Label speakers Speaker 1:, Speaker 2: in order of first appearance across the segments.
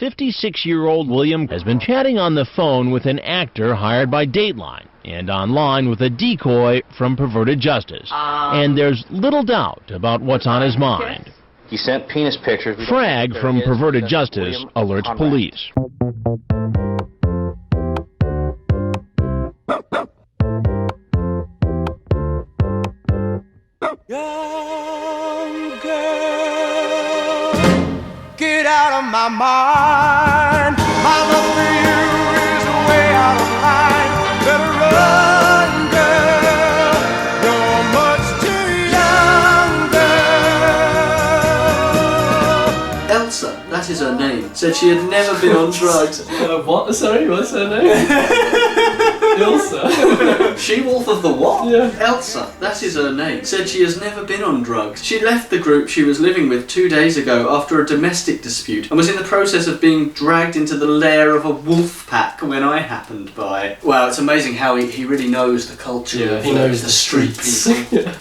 Speaker 1: 56-year-old William has been chatting on the phone with an actor hired by Dateline and online with a decoy from Perverted Justice. And there's little doubt about what's on his mind.
Speaker 2: He sent penis pictures.
Speaker 1: Frag from Perverted Justice alerts police.
Speaker 3: Young girl, get out of my mind. My love for you is way out of line. Better run, girl. You're much too young, girl.
Speaker 4: Elsa, that is her name, said she had never been on drugs.
Speaker 5: What? Sorry, what's her name? Elsa.
Speaker 4: She-Wolf of the what?
Speaker 5: Yeah.
Speaker 4: Elsa, that is her name, said she has never been on drugs. She left the group she was living with 2 days ago after a domestic dispute and was in the process of being dragged into the lair of a wolf pack when I happened by. Wow, it's amazing how he really knows the culture.
Speaker 5: Yeah, he knows the streets.
Speaker 4: People.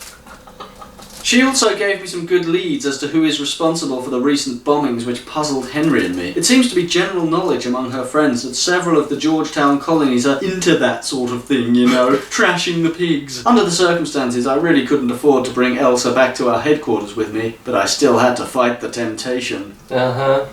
Speaker 4: She also gave me some good leads as to who is responsible for the recent bombings which puzzled Henry and me. It seems to be general knowledge among her friends that several of the Georgetown colonies are into that sort of thing, you know, trashing the pigs. Under the circumstances, I really couldn't afford to bring Elsa back to our headquarters with me, but I still had to fight the temptation.
Speaker 5: Uh-huh.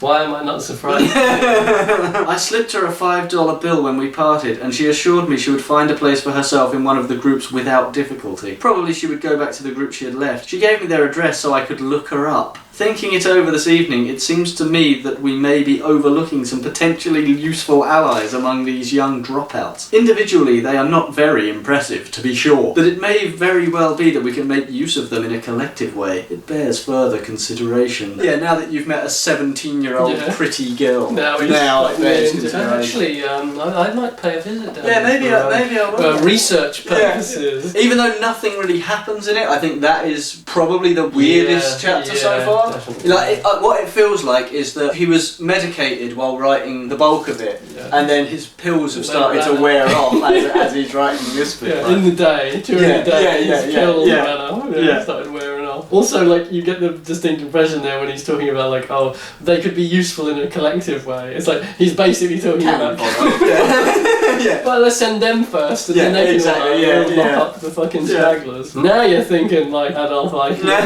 Speaker 5: Why am I not surprised?
Speaker 4: I slipped her a $5 bill when we parted, and she assured me she would find a place for herself in one of the groups without difficulty. Probably she would go back to the group she had left. She gave me their address so I could look her up. Thinking it over this evening, it seems to me that we may be overlooking some potentially useful allies among these young dropouts. Individually, they are not very impressive, to be sure, but it may very well be that we can make use of them in a collective way. It bears further consideration. Yeah, now that you've met a 17-year-old pretty girl.
Speaker 5: Now it bears consideration. Actually, I might pay a visit down
Speaker 4: maybe I will.
Speaker 5: For research purposes.
Speaker 4: Yeah. Even though nothing really happens in it, I think that is probably the weirdest chapter so far.
Speaker 5: Definitely.
Speaker 4: Like what it feels like is that he was medicated while writing the bulk of it, and then his pills have started to wear off as he's writing this bit.
Speaker 5: Yeah, in the day, during the day, his pills ran off, started wearing off. Also, like, you get the distinct impression there when he's talking about, like, oh, they could be useful in a collective way. It's like, he's basically talking about... Well, let's send them first, and then they can lock up the fucking stragglers. Now you're thinking, like, Adolf Eichmann.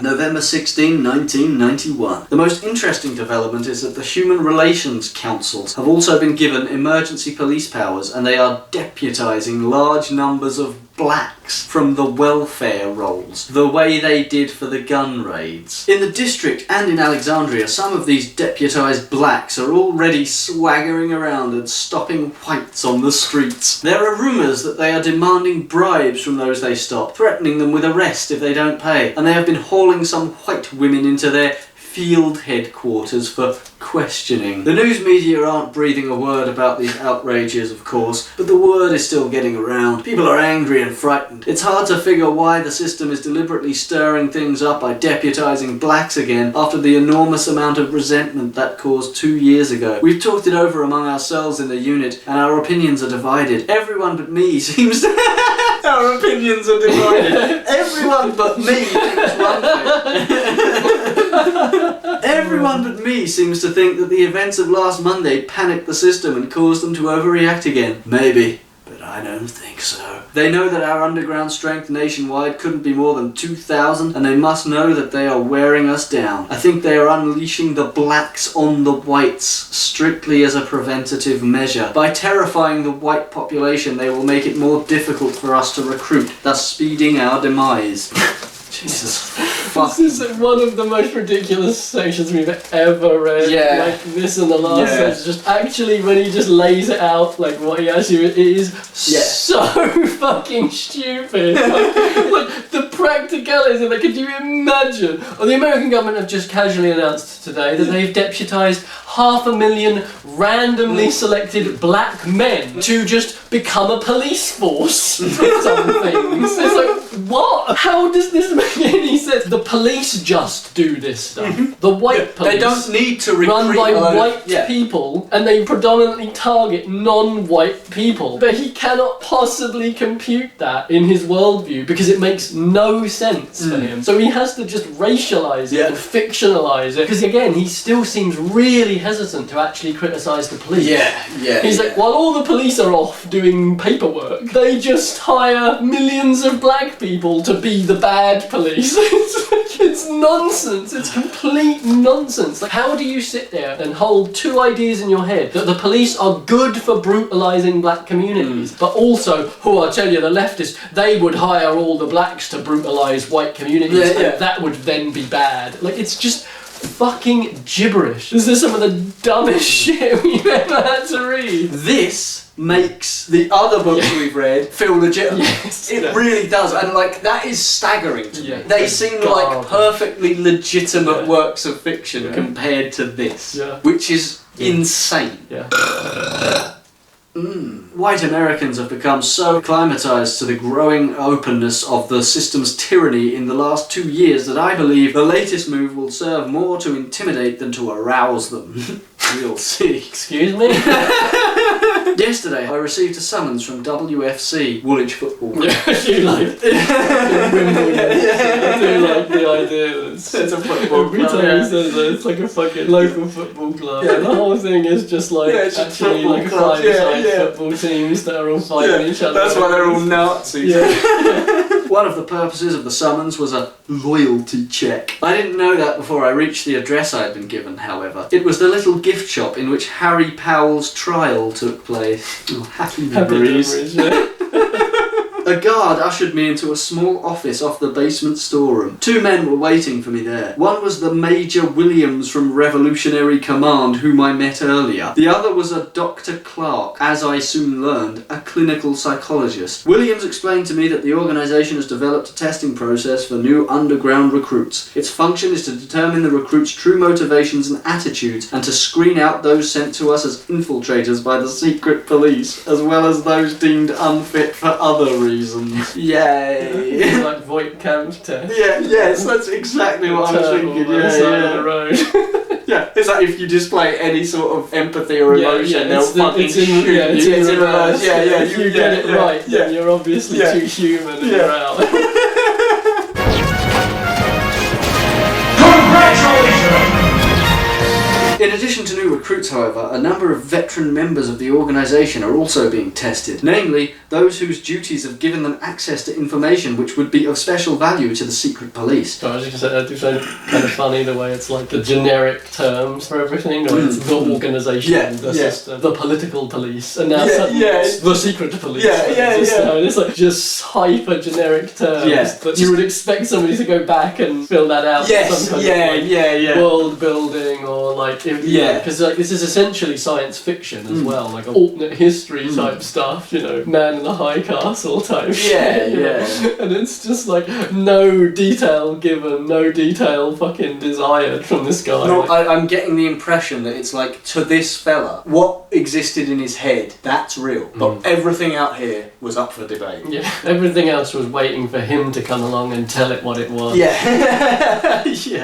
Speaker 4: November 16, 1991. The most interesting development is that the Human Relations Councils have also been given emergency police powers, and they are deputising large numbers of blacks from the welfare rolls, the way they did for the gun raids. In the district and in Alexandria, some of these deputised blacks are already swaggering around and stopping whites on the streets. There are rumours that they are demanding bribes from those they stop, threatening them with arrest if they don't pay, and they have been hauling some white women into their field headquarters for questioning. The news media aren't breathing a word about these outrages, of course, but the word is still getting around. People are angry and frightened. It's hard to figure why the system is deliberately stirring things up by deputising blacks again after the enormous amount of resentment that caused 2 years ago. We've talked it over among ourselves in the unit, and our opinions are divided. Everyone but me seems to... Our opinions are divided. Everyone but me thinks one thing. Everyone but me seems to think that the events of last Monday panicked the system and caused them to overreact again. Maybe, but I don't think so. They know that our underground strength nationwide couldn't be more than 2,000, and they must know that they are wearing us down. I think they are unleashing the blacks on the whites, strictly as a preventative measure. By terrifying the white population, they will make it more difficult for us to recruit, thus speeding our demise. Jesus.
Speaker 5: This is one of the most ridiculous sections we've ever read.
Speaker 4: Yeah.
Speaker 5: Like this and the last section. Just actually, when he just lays it out, like what he actually is, so fucking stupid. like the practicalities of it. Could you imagine? Well, the American government have just casually announced today that they've deputised 500,000 randomly selected black men to just become a police force for some things. It's like, what? How does this make any sense? The police just do this stuff. The white police.
Speaker 4: They don't need to recruit
Speaker 5: run by white
Speaker 4: yeah.
Speaker 5: people, and they predominantly target non-white people. But he cannot possibly compute that in his worldview because it makes no sense for him. So he has to just racialize it and fictionalize it. Because again, he still seems really hesitant to actually criticize the police.
Speaker 4: Yeah.
Speaker 5: He's like, while all the police are off doing paperwork, they just hire millions of black people to be the bad police. It's nonsense. It's complete nonsense. Like, how do you sit there and hold two ideas in your head that the police are good for brutalising black communities, but also, I tell you, the leftists, they would hire all the blacks to brutalise white communities, and that would then be bad. Like, it's just fucking gibberish. This is some of the dumbest shit we've ever had to read.
Speaker 4: This makes the other books we've read feel legitimate.
Speaker 5: Yes,
Speaker 4: it really does, and like that is staggering to me. They seem
Speaker 5: garbage.
Speaker 4: like perfectly legitimate works of fiction compared to this, which is insane. White Americans have become so acclimatized to the growing openness of the system's tyranny in the last 2 years that I believe the latest move will serve more to intimidate than to arouse them. We'll see.
Speaker 5: Excuse me?
Speaker 4: Yesterday I received a summons from WFC, Woolwich Football Club.
Speaker 5: You like Wimbledon. I do like the idea that it's
Speaker 4: a football
Speaker 5: every
Speaker 4: club.
Speaker 5: time he says that, it's like a fucking local football club. And the whole thing is just like actually like a five-side football teams that are all fighting each other.
Speaker 4: That's why they're all Nazis. One of the purposes of the summons was a loyalty check. I didn't know that before I reached the address I'd been given, however. It was the little gift shop in which Harry Powell's trial took place. Oh, happy memories. A guard ushered me into a small office off the basement storeroom. 2 men were waiting for me there. One was the Major Williams from Revolutionary Command, whom I met earlier. The other was a Dr. Clark, as I soon learned, a clinical psychologist. Williams explained to me that the organisation has developed a testing process for new underground recruits. Its function is to determine the recruits' true motivations and attitudes, and to screen out those sent to us as infiltrators by the secret police, as well as those deemed unfit for other reasons. Yay!
Speaker 5: Like Voight Camp's test.
Speaker 4: Yes, that's exactly what I was thinking.
Speaker 5: The road.
Speaker 4: Yeah, it's like if you display any sort of empathy or emotion, they'll fucking shoot you.
Speaker 5: It's in reverse.
Speaker 4: If
Speaker 5: you get it right, then you're obviously too human and you're out.
Speaker 3: Congratulations!
Speaker 4: In addition to new recruits, however, a number of veteran members of the organisation are also being tested, namely those whose duties have given them access to information which would be of special value to the secret police.
Speaker 5: So I was just going to say, I do find kind of funny the way it's like the generic terms for everything, like it's the organisation, the system, the political police, and now suddenly it's the secret police. And it's like just hyper generic terms that you would expect somebody to go back and fill that out. Some kind of world building or like because like this is essentially science fiction as well, like alternate history type stuff, you know, Man in the High Castle type shit, you know? And it's just like no detail given, no detail fucking desired from this guy.
Speaker 4: No, I'm getting the impression that it's like, to this fella, what existed in his head, that's real, but everything out here was up for debate.
Speaker 5: Everything else was waiting for him to come along and tell it what it was.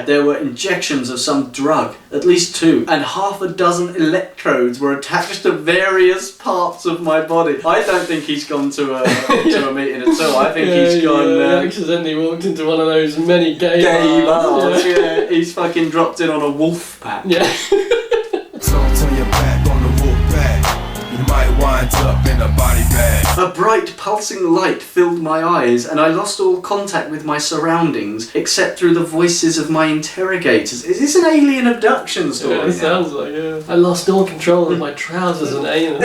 Speaker 4: There were injections of some drug, at least 2, and half a dozen electrodes were attached to various parts of my body. I don't think he's gone to a meeting at all. I think he's gone...
Speaker 5: accidentally walked into one of those many gay
Speaker 4: bars. He's fucking dropped in on a wolf pack.
Speaker 3: So turn your back on the wolf pack. You might wind up in a body bag.
Speaker 4: A bright pulsing light filled my eyes, and I lost all contact with my surroundings, except through the voices of my interrogators. Is this an alien abduction story?
Speaker 5: It sounds like, I lost all control of my trousers and anus.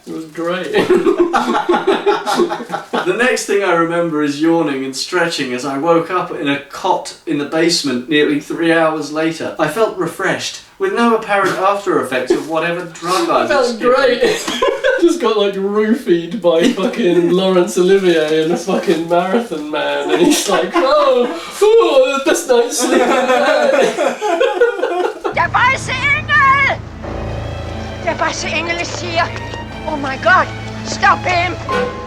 Speaker 5: It was great.
Speaker 4: The next thing I remember is yawning and stretching as I woke up in a cot in the basement nearly 3 hours later. I felt refreshed, with no apparent after effects of whatever drug I was
Speaker 5: felt great. Just got like roofied by fucking Laurence Olivier and a fucking Marathon Man, and he's like, oh, das night's sleep.
Speaker 2: Der weiße Engel! Der weiße Engel ist hier! Oh my God! Stop him!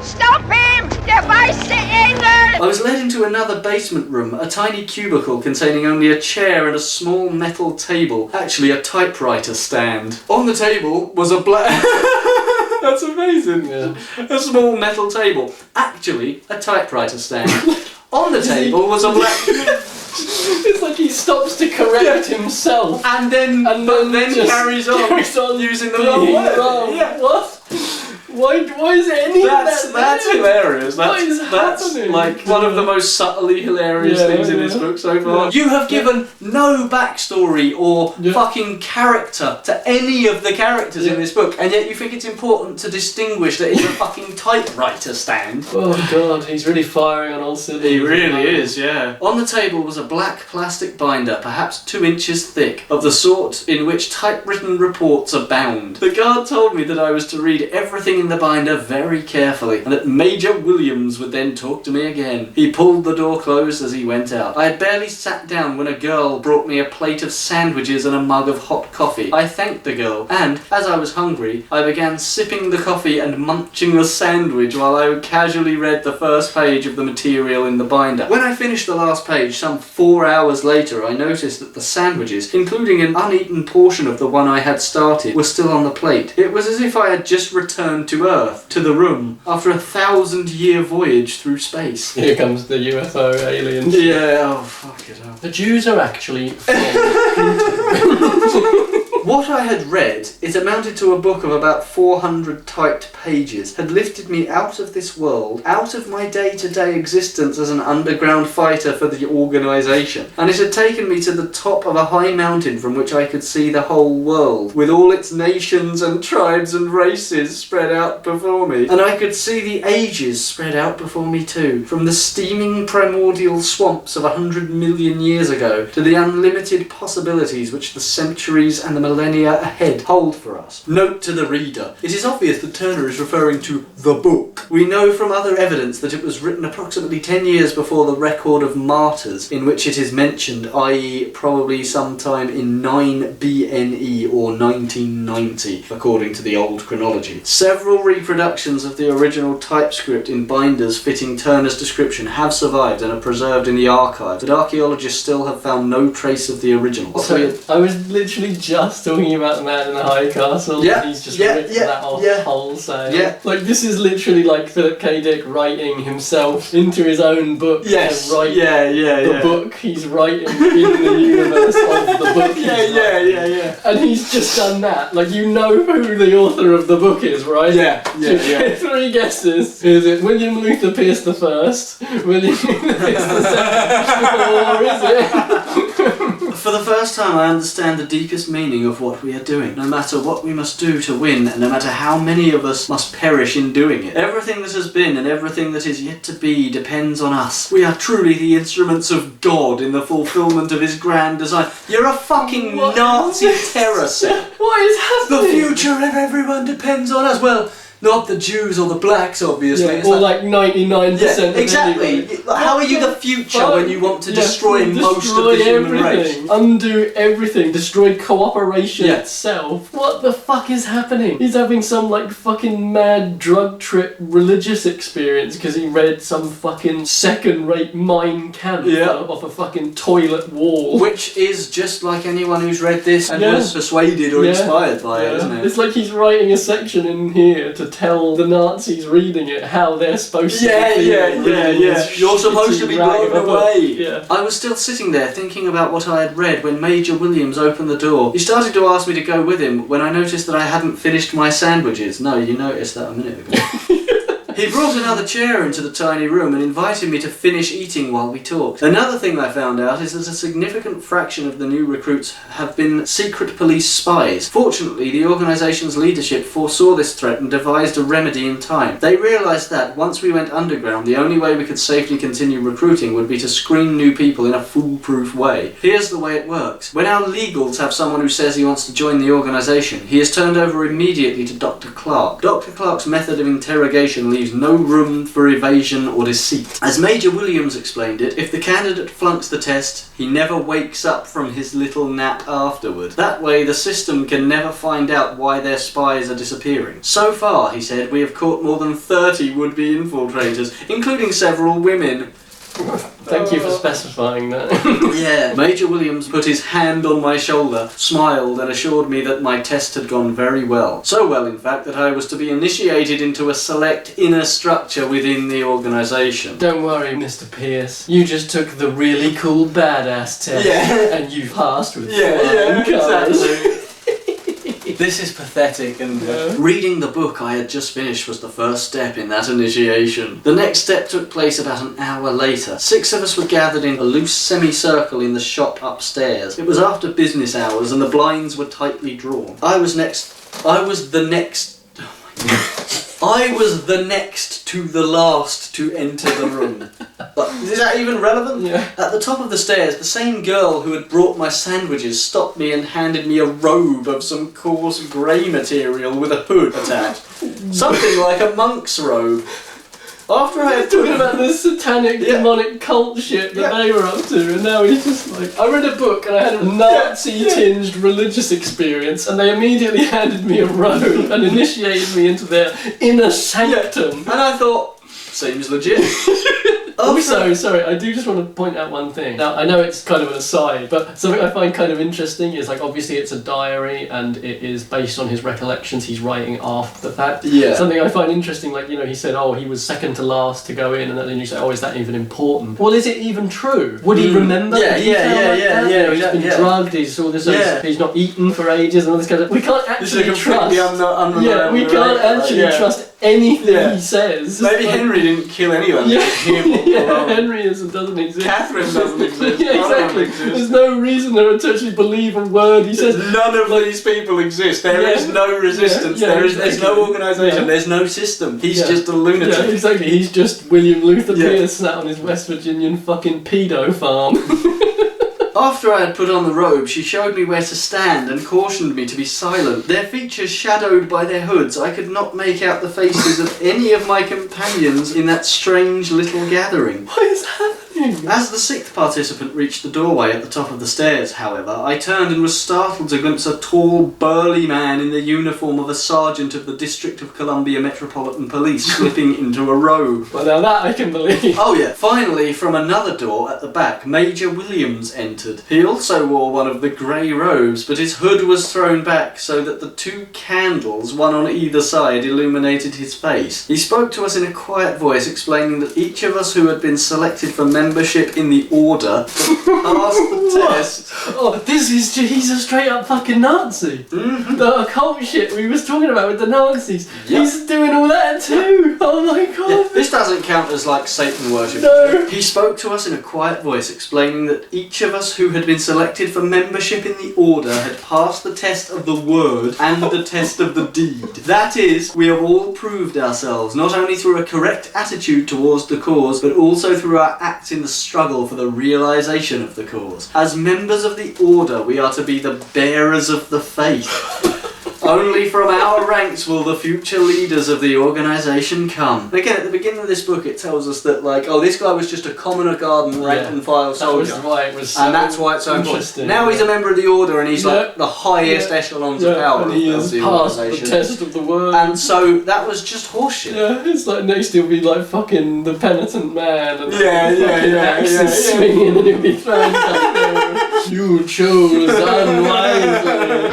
Speaker 2: Stop him! You're bicycling!
Speaker 4: I was led into another basement room, a tiny cubicle containing only a chair and a small metal table, actually a typewriter stand. On the table was a black... That's amazing. Yeah. A small metal table, actually a typewriter stand. On the table was a black...
Speaker 5: It's like he stops to correct himself.
Speaker 4: And then carries on using the wrong word. Yeah.
Speaker 5: What? Why is it any of that?
Speaker 4: That's hilarious. That's
Speaker 5: happening?
Speaker 4: like one of the most subtly hilarious things in this book so far. You have given no backstory or fucking character to any of the characters in this book, and yet you think it's important to distinguish that it's a fucking typewriter stand.
Speaker 5: Oh god, he's really firing on all cylinders.
Speaker 4: He really is, yeah. On the table was a black plastic binder, perhaps 2 inches thick, of the sort in which typewritten reports are bound. The guard told me that I was to read everything in the binder very carefully, and that Major Williams would then talk to me again. He pulled the door closed as he went out. I had barely sat down when a girl brought me a plate of sandwiches and a mug of hot coffee. I thanked the girl, and, as I was hungry, I began sipping the coffee and munching the sandwich while I casually read the first page of the material in the binder. When I finished the last page, some 4 hours later, I noticed that the sandwiches, including an uneaten portion of the one I had started, were still on the plate. It was as if I had just returned to Earth, to the room, after a 1,000-year voyage through space.
Speaker 5: Here comes the UFO aliens.
Speaker 4: Yeah, oh fuck it up.
Speaker 5: The Jews are actually
Speaker 4: What I had read, it amounted to a book of about 400 typed pages, had lifted me out of this world, out of my day-to-day existence as an underground fighter for the organisation, and it had taken me to the top of a high mountain from which I could see the whole world, with all its nations and tribes and races spread out before me, and I could see the ages spread out before me too, from the steaming primordial swamps of 100 million years ago to the unlimited possibilities which the centuries and the millennia ahead hold for us. Note to the reader. It is obvious that Turner is referring to the book. We know from other evidence that it was written approximately 10 years before the record of Martyrs, in which it is mentioned, i.e. probably sometime in 9 BNE or 1990, according to the old chronology. Several reproductions of the original typescript in binders fitting Turner's description have survived and are preserved in the archive, but archaeologists still have found no trace of the original.
Speaker 5: So, I was literally just talking about the man in the high castle, and he's just ripped that off wholesale. Yeah. Like, this is literally like Philip K. Dick writing himself into his own book.
Speaker 4: Yes.
Speaker 5: To write the book he's writing in the universe of the book. And he's just done that. Like, you know who the author of the book is, right?
Speaker 4: Yeah.
Speaker 5: 3 guesses. Is it William Luther Pierce the First? William Luther Pierce the Second? Or is it?
Speaker 4: For the first time, I understand the deepest meaning of what we are doing. No matter what we must do to win, and no matter how many of us must perish in doing it. Everything that has been and everything that is yet to be depends on us. We are truly the instruments of God in the fulfillment of his grand design. You're a fucking Nazi terror set.
Speaker 5: What is happening?
Speaker 4: The future of everyone depends on us. Well, not the Jews or the blacks, obviously.
Speaker 5: Yeah, or like 99% of
Speaker 4: exactly.
Speaker 5: anybody.
Speaker 4: How are you the future when you want to destroy most of the human race?
Speaker 5: Undo everything. Destroy cooperation itself. What the fuck is happening? He's having some like fucking mad drug trip religious experience because he read some fucking second-rate Mein Kampf off a fucking toilet wall.
Speaker 4: Which is just like anyone who's read this and was persuaded or inspired by it, isn't it?
Speaker 5: It's like he's writing a section in here to tell the Nazis reading it how they're supposed to feel.
Speaker 4: You're supposed to be blown away. I was still sitting there thinking about what I had read when Major Williams opened the door. He started to ask me to go with him when I noticed that I hadn't finished my sandwiches. No, you noticed that a minute ago. He brought another chair into the tiny room and invited me to finish eating while we talked. Another thing I found out is that a significant fraction of the new recruits have been secret police spies. Fortunately, the organisation's leadership foresaw this threat and devised a remedy in time. They realised that, once we went underground, the only way we could safely continue recruiting would be to screen new people in a foolproof way. Here's the way it works. When our legals have someone who says he wants to join the organisation, he is turned over immediately to Dr. Clark. Dr. Clark's method of interrogation leaves leaves no room for evasion or deceit. As Major Williams explained it, if the candidate flunks the test, he never wakes up from his little nap afterward. That way the system can never find out why their spies are disappearing. So far, he said, we have caught more than 30 would-be infiltrators, including several women.
Speaker 5: Thank you for specifying that.
Speaker 4: Yeah. Major Williams put his hand on my shoulder, smiled and assured me that my test had gone very well. So well, in fact, that I was to be initiated into a select inner structure within the organisation.
Speaker 5: Don't worry, Mr. Pierce. You just took the really cool badass test and you passed with flying colours.
Speaker 4: Exactly. This is pathetic, and reading the book I had just finished was the first step in that initiation. The next step took place about an hour later. 6 of us were gathered in a loose semicircle in the shop upstairs. It was after business hours and the blinds were tightly drawn. I was the next to the last to enter the room. But is that even relevant?
Speaker 5: Yeah.
Speaker 4: At the top of the stairs, the same girl who had brought my sandwiches stopped me and handed me a robe of some coarse grey material with a hood attached. Something like a monk's robe. After I had
Speaker 5: talking about this satanic, demonic cult shit that they were up to, and now he's just like... I read a book and I had a Nazi-tinged religious experience, and they immediately handed me a robe and initiated me into their inner sanctum.
Speaker 4: And I thought, seems legit.
Speaker 5: Also, sorry, I do just want to point out one thing. Now, I know it's kind of an aside, but something I find kind of interesting is, like, obviously it's a diary and it is based on his recollections he's writing after the fact.
Speaker 4: Yeah.
Speaker 5: Something I find interesting, like, you know, he said, oh, he was second to last to go in, and then you say, oh, is that even important? Well, is it even true? Would he remember?
Speaker 4: Yeah.
Speaker 5: He's been drugged, he's all this, he's not eaten for ages, and all this kind of... We can't actually trust... we can't actually trust anything he says.
Speaker 4: Maybe Henry didn't kill anyone.
Speaker 5: Henry doesn't exist.
Speaker 4: Catherine doesn't exist.
Speaker 5: Exactly. There's no reason to actually believe a word he says.
Speaker 4: None of these people exist. There is no resistance. There's no organisation. There's no system. He's just a lunatic.
Speaker 5: Yeah, exactly. He's just William Luther Pierce sat on his West Virginian fucking pedo farm.
Speaker 4: After I had put on the robe, she showed me where to stand and cautioned me to be silent. Their features shadowed by their hoods, I could not make out the faces of any of my companions in that strange little gathering.
Speaker 5: What is happening?
Speaker 4: As the 6th participant reached the doorway at the top of the stairs, however, I turned and was startled to glimpse a tall, burly man in the uniform of a sergeant of the District of Columbia Metropolitan Police slipping into a robe.
Speaker 5: Well, now that I can believe.
Speaker 4: Oh yeah. Finally, from another door at the back, Major Williams entered. He also wore one of the grey robes, but his hood was thrown back so that the 2 candles, one on either side, illuminated his face. He spoke to us in a quiet voice, explaining that each of us who had been selected for membership in the order passed the test.
Speaker 5: Oh, he's a straight up fucking Nazi.
Speaker 4: Mm-hmm.
Speaker 5: The occult shit we was talking about with the Nazis. Yep. He's doing all that too. Oh my god.
Speaker 4: Yeah, this doesn't count as like Satan worship.
Speaker 5: No.
Speaker 4: He spoke to us in a quiet voice, explaining that each of us who had been selected for membership in the order had passed the test of the word and the test of the deed. That is, we have all proved ourselves, not only through a correct attitude towards the cause, but also through our acts in the struggle for the realisation of the cause. As members of the order, we are to be the bearers of the faith. Only from our ranks will the future leaders of the organisation come. And again, at the beginning of this book, it tells us that, like, oh, this guy was just a commoner garden rank and file soldier.
Speaker 5: That was why it was so
Speaker 4: and that's why it's so important. Now he's a member of the order, and he's like the highest echelons of power
Speaker 5: and he
Speaker 4: of the
Speaker 5: passed
Speaker 4: organisation.
Speaker 5: the test of the word.
Speaker 4: And so that was just horseshit.
Speaker 5: Yeah, it's like next he'll be like fucking the penitent man and axes swinging, and he'll be thrown back there. You chose unwisely.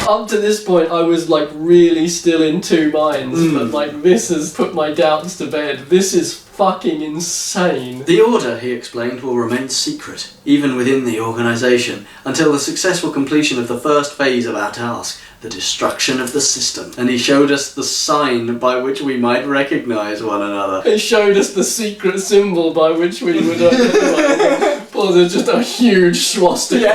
Speaker 5: Up to this point, I was like really still in 2 minds, but like this has put my doubts to bed. This is fucking insane.
Speaker 4: The order, he explained, will remain secret, even within the organisation, until the successful completion of the first phase of our task, the destruction of the system. And he showed us the sign by which we might recognise one another.
Speaker 5: He showed us the secret symbol by which we would identify. Or there's just a huge swastika.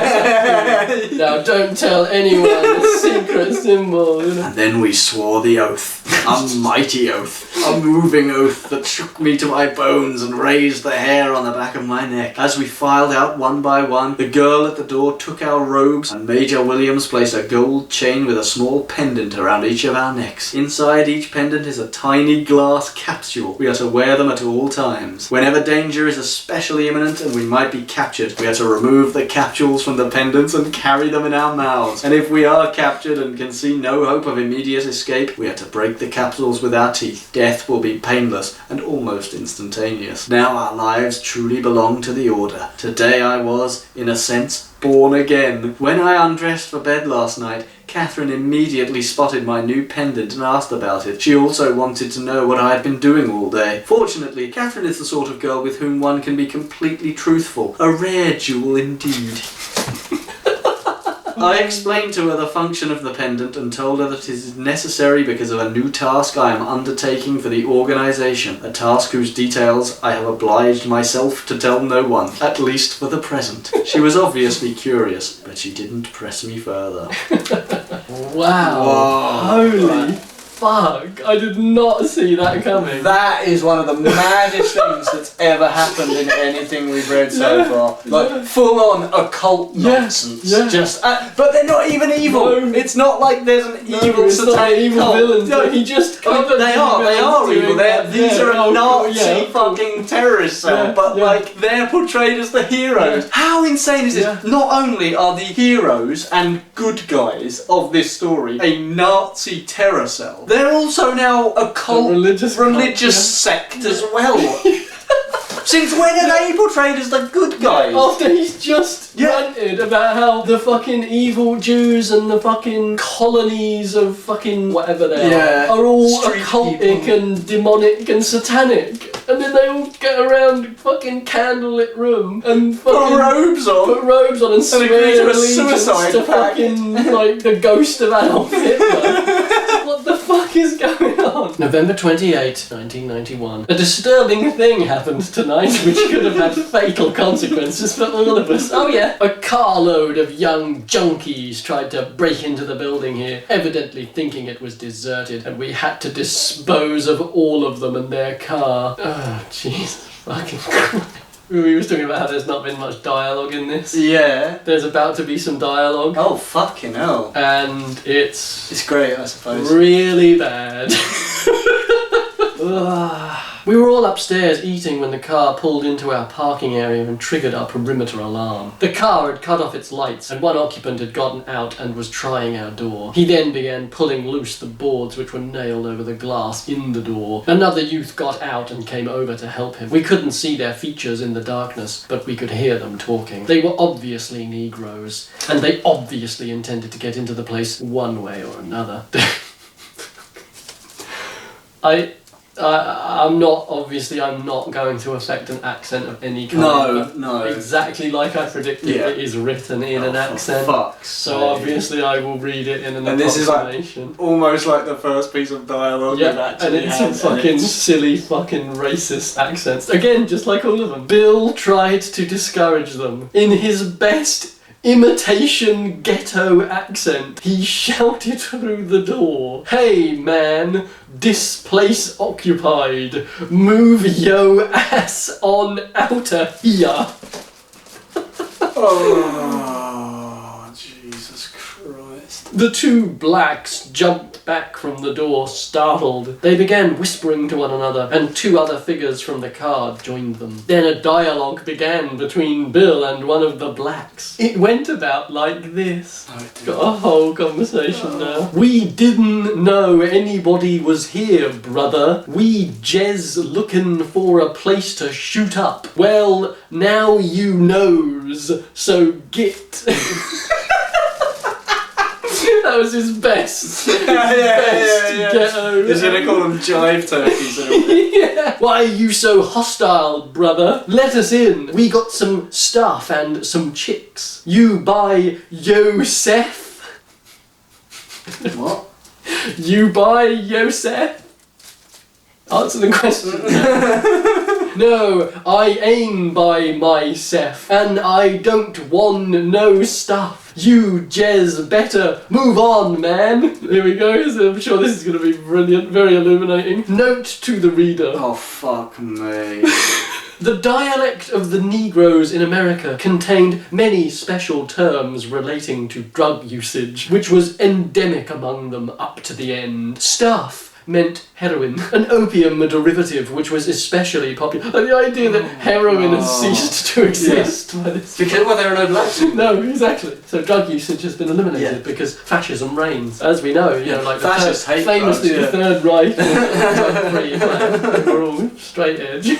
Speaker 5: Now don't tell anyone the secret symbol. You know?
Speaker 4: And then we swore the oath. A mighty oath. A moving oath that shook me to my bones and raised the hair on the back of my neck. As we filed out one by one, the girl at the door took our robes and Major Williams placed a gold chain with a small pendant around each of our necks. Inside each pendant is a tiny glass capsule. We are to wear them at all times. Whenever danger is especially imminent and we might be captured, we are to remove the capsules from the pendants and carry them in our mouths. And if we are captured and can see no hope of immediate escape, we are to break the capsules with our teeth. Death will be painless and almost instantaneous. Now our lives truly belong to the Order. Today I was, in a sense, born again. When I undressed for bed last night, Catherine immediately spotted my new pendant and asked about it. She also wanted to know what I had been doing all day. Fortunately, Catherine is the sort of girl with whom one can be completely truthful. A rare jewel indeed. I explained to her the function of the pendant and told her that it is necessary because of a new task I am undertaking for the organisation, a task whose details I have obliged myself to tell no one, at least for the present. She was obviously curious, but she didn't press me further.
Speaker 5: Wow.
Speaker 4: Whoa.
Speaker 5: Holy fuck. I did not see that coming.
Speaker 6: That is one of the maddest things that's ever happened in anything we've read so far. Like, full on occult nonsense.
Speaker 5: Yeah.
Speaker 6: Just, but they're not even evil.
Speaker 5: No.
Speaker 6: It's not like there's an evil
Speaker 5: it's not
Speaker 6: satanic
Speaker 5: evil
Speaker 6: cult.
Speaker 5: villains.
Speaker 6: No,
Speaker 5: He just
Speaker 6: I mean,
Speaker 5: covered
Speaker 6: they are evil. These are a Nazi fucking terrorist cell,
Speaker 5: Yeah,
Speaker 6: but
Speaker 5: yeah.
Speaker 6: like they're portrayed as the heroes.
Speaker 5: Yeah.
Speaker 6: How insane is this?
Speaker 5: Yeah.
Speaker 6: Not only are the heroes and good guys of this story a Nazi terror cell, they're also now a cult, religious sect as well. Since when are they portrayed as the good guys?
Speaker 5: After he's just ranted about how the fucking evil Jews and the fucking colonies of fucking whatever they are all
Speaker 6: Street
Speaker 5: occultic
Speaker 6: people.
Speaker 5: and demonic and satanic. And then they all get around fucking candlelit room and fucking
Speaker 6: Put robes on.
Speaker 5: Put robes on and swear
Speaker 6: agree to a
Speaker 5: allegiance
Speaker 6: suicide
Speaker 5: to
Speaker 6: pact.
Speaker 5: fucking like the ghost of Adolf Hitler. What the fuck is going on? November 28, 1991. A disturbing thing happened tonight which could have had fatal consequences for all of us. Oh yeah. A carload of young junkies tried to break into the building here, evidently thinking it was deserted, and we had to dispose of all of them and their car. Oh, Jesus fucking Christ. We were talking about how there's not been much dialogue in this.
Speaker 6: Yeah.
Speaker 5: There's about to be some dialogue.
Speaker 6: Oh, fucking hell.
Speaker 5: And it's
Speaker 6: great, I suppose.
Speaker 5: really bad. We were all upstairs eating when the car pulled into our parking area and triggered our perimeter alarm. The car had cut off its lights and one occupant had gotten out and was trying our door. He then began pulling loose the boards which were nailed over the glass in the door. Another youth got out and came over to help him. We couldn't see their features in the darkness, but we could hear them talking. They were obviously Negroes, and they obviously intended to get into the place one way or another. I'm not going to affect an accent of any kind.
Speaker 6: No.
Speaker 5: Exactly like I predicted, it is written in an accent. So obviously I will read it in an approximation.
Speaker 6: This is like almost like the first piece of dialogue.
Speaker 5: Yeah, and it's some fucking silly fucking racist accents. Again, just like all of them. Bill tried to discourage them. In his best imitation ghetto accent, he shouted through the door, "Hey man, this place occupied. Move yo ass on outta here."
Speaker 6: Oh, Jesus Christ.
Speaker 5: The two blacks jumped back from the door, startled. They began whispering to one another, and two other figures from the car joined them. Then a dialogue began between Bill and one of the blacks. It went about like this. Got a whole conversation now. "We didn't know anybody was here, brother. We jez looking for a place to shoot up. Well, now you knows, so get." That was his best. Ghetto.
Speaker 6: He's gonna call them jive turkeys.
Speaker 5: Yeah. "Why are you so hostile, brother? Let us in. We got some stuff and some chicks. You buy Yosef?"
Speaker 6: What?
Speaker 5: "You buy Yosef?" Answer the question. No, I aim by myself, and I don't want no stuff. You jez better move on, man. Here we go. So I'm sure this is going to be brilliant, very illuminating. Note to the reader.
Speaker 4: Oh, fuck me.
Speaker 5: The dialect of the Negroes in America contained many special terms relating to drug usage, which was endemic among them up to the end. Stuff meant heroin, an opium derivative which was especially popular. And the idea that heroin has ceased to exist by this
Speaker 4: Because, well, there are no blacks.
Speaker 5: No, exactly. So drug usage has been eliminated because fascism reigns. As we know, you know, like
Speaker 4: Fascists hate
Speaker 5: famously
Speaker 4: drugs,
Speaker 5: the Third Reich drug-free plan. We're all straight edge.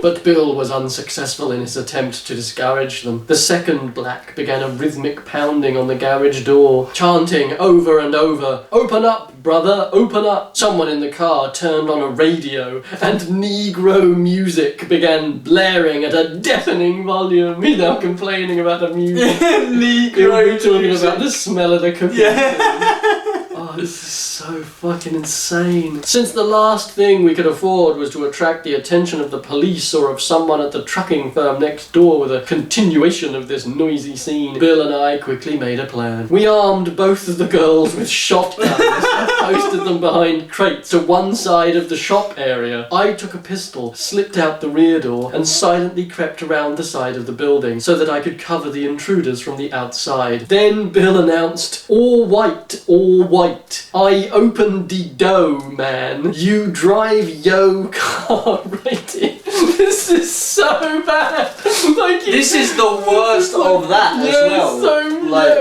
Speaker 5: But Bill was unsuccessful in his attempt to discourage them. The second black began a rhythmic pounding on the garage door, chanting over and over, "Open up, brother, open up." Someone in the car turned on a radio, and Negro music began blaring at a deafening volume. He's now complaining about the music.
Speaker 6: Negro
Speaker 5: talking
Speaker 6: music.
Speaker 5: about the smell of the cooking.
Speaker 6: Yeah.
Speaker 5: Oh, this is so fucking insane. Since the last thing we could afford was to attract the attention of the police or of someone at the trucking firm next door with a continuation of this noisy scene, Bill and I quickly made a plan. We armed both of the girls with shotguns and posted them behind crates to one side of the shop area. I took a pistol, slipped out the rear door, and silently crept around the side of the building so that I could cover the intruders from the outside. Then Bill announced, "All white, all white. I open the door, man. You drive yo car rated." This is so bad. Like,
Speaker 4: This is the worst of that as well.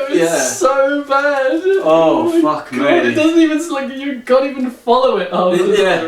Speaker 5: It's so bad.
Speaker 4: Oh,
Speaker 5: my
Speaker 4: fuck
Speaker 5: God,
Speaker 4: me.
Speaker 5: It doesn't even, like, you can't even follow it.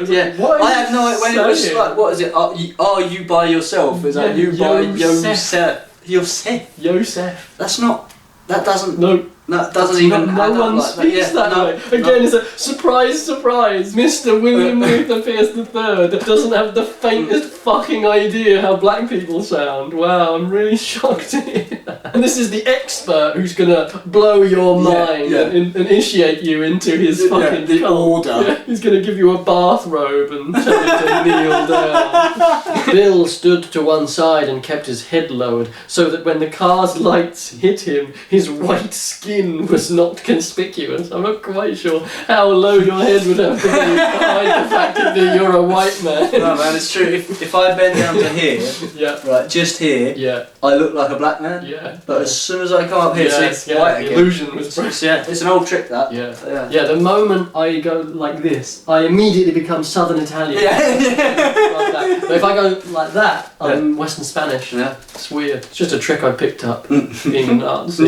Speaker 4: Yeah.
Speaker 5: What
Speaker 4: I had no idea when it was like, what is it? Are you by yourself? Is that you by yourself? Yourself. That's not. That doesn't.
Speaker 5: No.
Speaker 4: That doesn't even.
Speaker 5: No one
Speaker 4: like
Speaker 5: speaks that way. Again, it's a surprise, surprise. Mr. William Luther Pierce III doesn't have the faintest fucking idea how black people sound. Wow, I'm really shocked to hear that. And this is the expert who's gonna blow your mind and initiate you into his fucking
Speaker 4: the
Speaker 5: cult.
Speaker 4: order.
Speaker 5: Yeah, he's gonna give you a bathrobe and tell you to kneel down. Bill stood to one side and kept his head lowered so that when the car's lights hit him, his white skin was not conspicuous. I'm not quite sure how low your head would have to be to hide the fact that you're a white man.
Speaker 4: No, man, it's true. If I bend down to here, right, just here, I look like a black man.
Speaker 5: Yeah.
Speaker 4: But as soon as I come up here, see, white
Speaker 5: the
Speaker 4: again.
Speaker 5: illusion was broken.
Speaker 4: It's an old trick, that.
Speaker 5: Yeah. The moment I go like this, I immediately become Southern Italian.
Speaker 4: Yeah.
Speaker 5: Like that. But if I go like that, I'm Western Spanish.
Speaker 4: Yeah.
Speaker 5: It's weird. It's just a trick I picked up being an artist.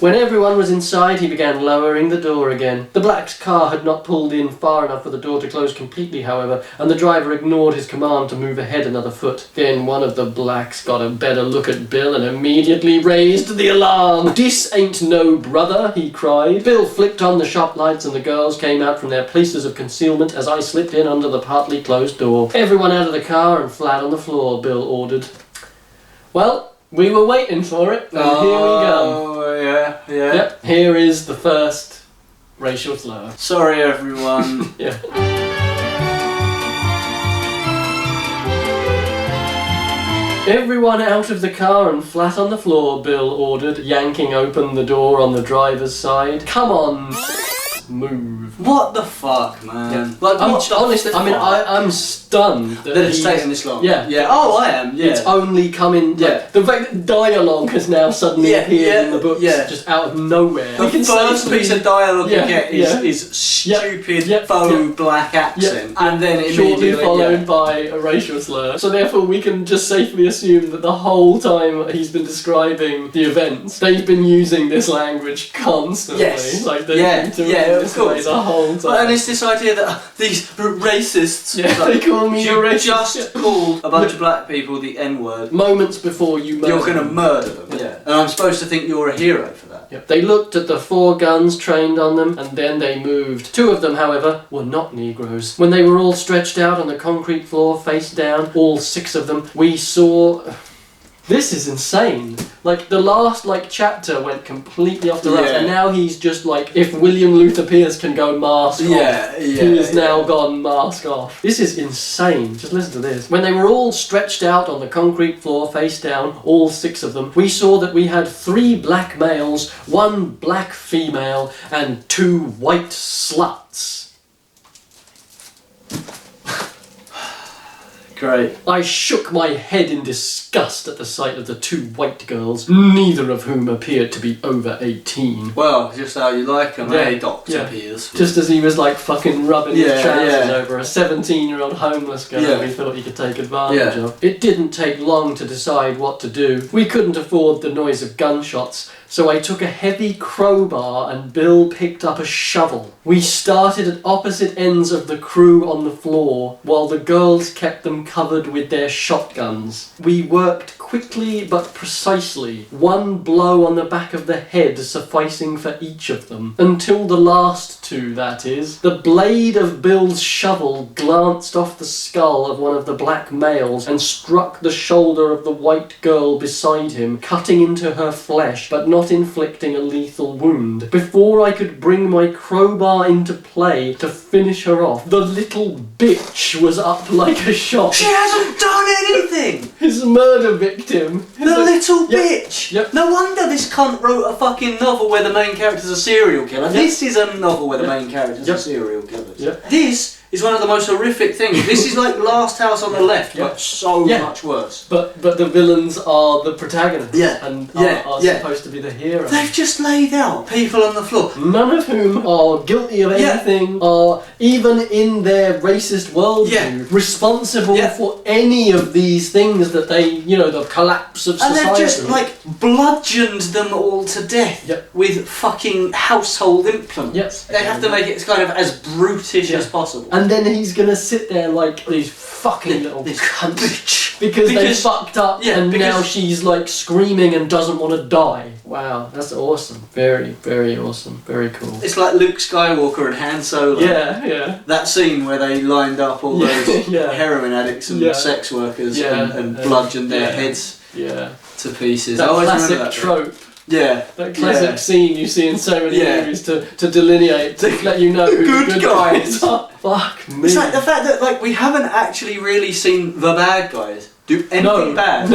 Speaker 5: When everyone was inside, he began lowering the door again. The black's car had not pulled in far enough for the door to close completely, however, and the driver ignored his command to move ahead another foot. Then one of the blacks got a better look at Bill and immediately raised the alarm. "This ain't no brother," he cried. Bill flicked on the shop lights and the girls came out from their places of concealment as I slipped in under the partly closed door. "Everyone out of the car and flat on the floor," Bill ordered. Well, we were waiting for it, and here we go.
Speaker 4: Yeah.
Speaker 5: Yep, here is the first racial slur.
Speaker 4: Sorry, everyone.
Speaker 5: Yeah. "Everyone out of the car and flat on the floor," Bill ordered, yanking open the door on the driver's side. "Come on, move."
Speaker 4: What the fuck, man?
Speaker 5: Yeah.
Speaker 4: Like,
Speaker 5: Honestly, I mean, I'm stunned that
Speaker 4: it's
Speaker 5: he's
Speaker 4: taken this long.
Speaker 5: Yeah.
Speaker 4: Oh, I am. Yeah.
Speaker 5: It's only coming. Like, the fact that dialogue has now suddenly appeared in the books, just out of nowhere.
Speaker 4: The first piece of dialogue you get is stupid faux black accent, and then
Speaker 5: shortly
Speaker 4: immediately
Speaker 5: followed by a racial slur. So therefore, we can just safely assume that the whole time he's been describing the events, they've been using this language constantly.
Speaker 4: Yes.
Speaker 5: Like they've been doing it this way the whole time.
Speaker 4: And it's this idea that these racists.
Speaker 5: They call me a racist.
Speaker 4: Just called a bunch of black people the N-word.
Speaker 5: Moments before you murder
Speaker 4: You're going to murder them. Yeah. And I'm supposed to think you're a hero for that.
Speaker 5: Yep. They looked at the 4 guns trained on them, and then they moved. 2 of them, however, were not Negroes. When they were all stretched out on the concrete floor, face down, all 6 of them, we saw... This is insane. Like, the last, like, chapter went completely off the rails,
Speaker 6: Yeah.
Speaker 5: and now he's just like, if William Luther Pierce can go mask off, he has now gone mask off. This is insane. Just listen to this. When they were all stretched out on the concrete floor, face down, all 6 of them, we saw that we had 3 black males, 1 black female, and 2 white sluts.
Speaker 6: Great.
Speaker 5: I shook my head in disgust at the sight of the 2 white girls, neither of whom appeared to be over 18.
Speaker 6: Well, just how you like them,
Speaker 5: Yeah,
Speaker 6: eh, Dr.
Speaker 5: yeah.
Speaker 6: Pierce?
Speaker 5: Just as he was like fucking rubbing his
Speaker 6: Yeah,
Speaker 5: trousers
Speaker 6: yeah.
Speaker 5: over a 17-year-old homeless girl
Speaker 6: Yeah.
Speaker 5: he thought he could take advantage
Speaker 6: Yeah.
Speaker 5: of. It didn't take long to decide what to do. We couldn't afford the noise of gunshots, so I took a heavy crowbar and Bill picked up a shovel. We started at opposite ends of the crew on the floor, while the girls kept them covered with their shotguns. We worked quickly but precisely, 1 blow on the back of the head sufficing for each of them. Until the last 2, that is. The blade of Bill's shovel glanced off the skull of one of the black males and struck the shoulder of the white girl beside him, cutting into her flesh but not inflicting a lethal wound. Before I could bring my crowbar into play to finish her off, the little bitch was up like a shot.
Speaker 6: She hasn't done anything!
Speaker 5: His murder victim.
Speaker 6: The little bitch!
Speaker 5: Yep.
Speaker 6: No wonder this cunt wrote a fucking novel where the main character's a serial killer. This is a novel where the main character's a serial killer. This is one of the most horrific things. This is like Last House on the Left, but so much worse.
Speaker 5: But the villains are the protagonists and are
Speaker 6: Yeah.
Speaker 5: supposed to be the heroes.
Speaker 6: They've just laid out people on the floor.
Speaker 5: None of whom are guilty of anything, are even in their racist worldview responsible for any of these things that they, you know, the collapse of
Speaker 6: And
Speaker 5: society.
Speaker 6: they've just like bludgeoned them all to death with fucking household implements.
Speaker 5: Yes.
Speaker 6: They have to make it kind of as brutish as possible.
Speaker 5: And then he's gonna sit there like these fucking little cunts because they
Speaker 6: Because-
Speaker 5: fucked up and now she's like screaming and doesn't want to die. Wow, that's awesome. Very, very awesome. Very cool.
Speaker 6: It's like Luke Skywalker and Han Solo.
Speaker 5: Yeah.
Speaker 6: That scene where they lined up all those
Speaker 5: Yeah.
Speaker 6: heroin addicts and sex workers and bludgeoned their heads
Speaker 5: Yeah.
Speaker 6: to pieces.
Speaker 5: That
Speaker 6: I always
Speaker 5: classic
Speaker 6: remember that
Speaker 5: trope.
Speaker 6: Yeah.
Speaker 5: That classic scene you see in so many movies to delineate, to let you know who
Speaker 6: good
Speaker 5: the good
Speaker 6: guys.
Speaker 5: guys are. Fuck me.
Speaker 6: It's like the fact that like we haven't actually really seen the bad guys do anything bad.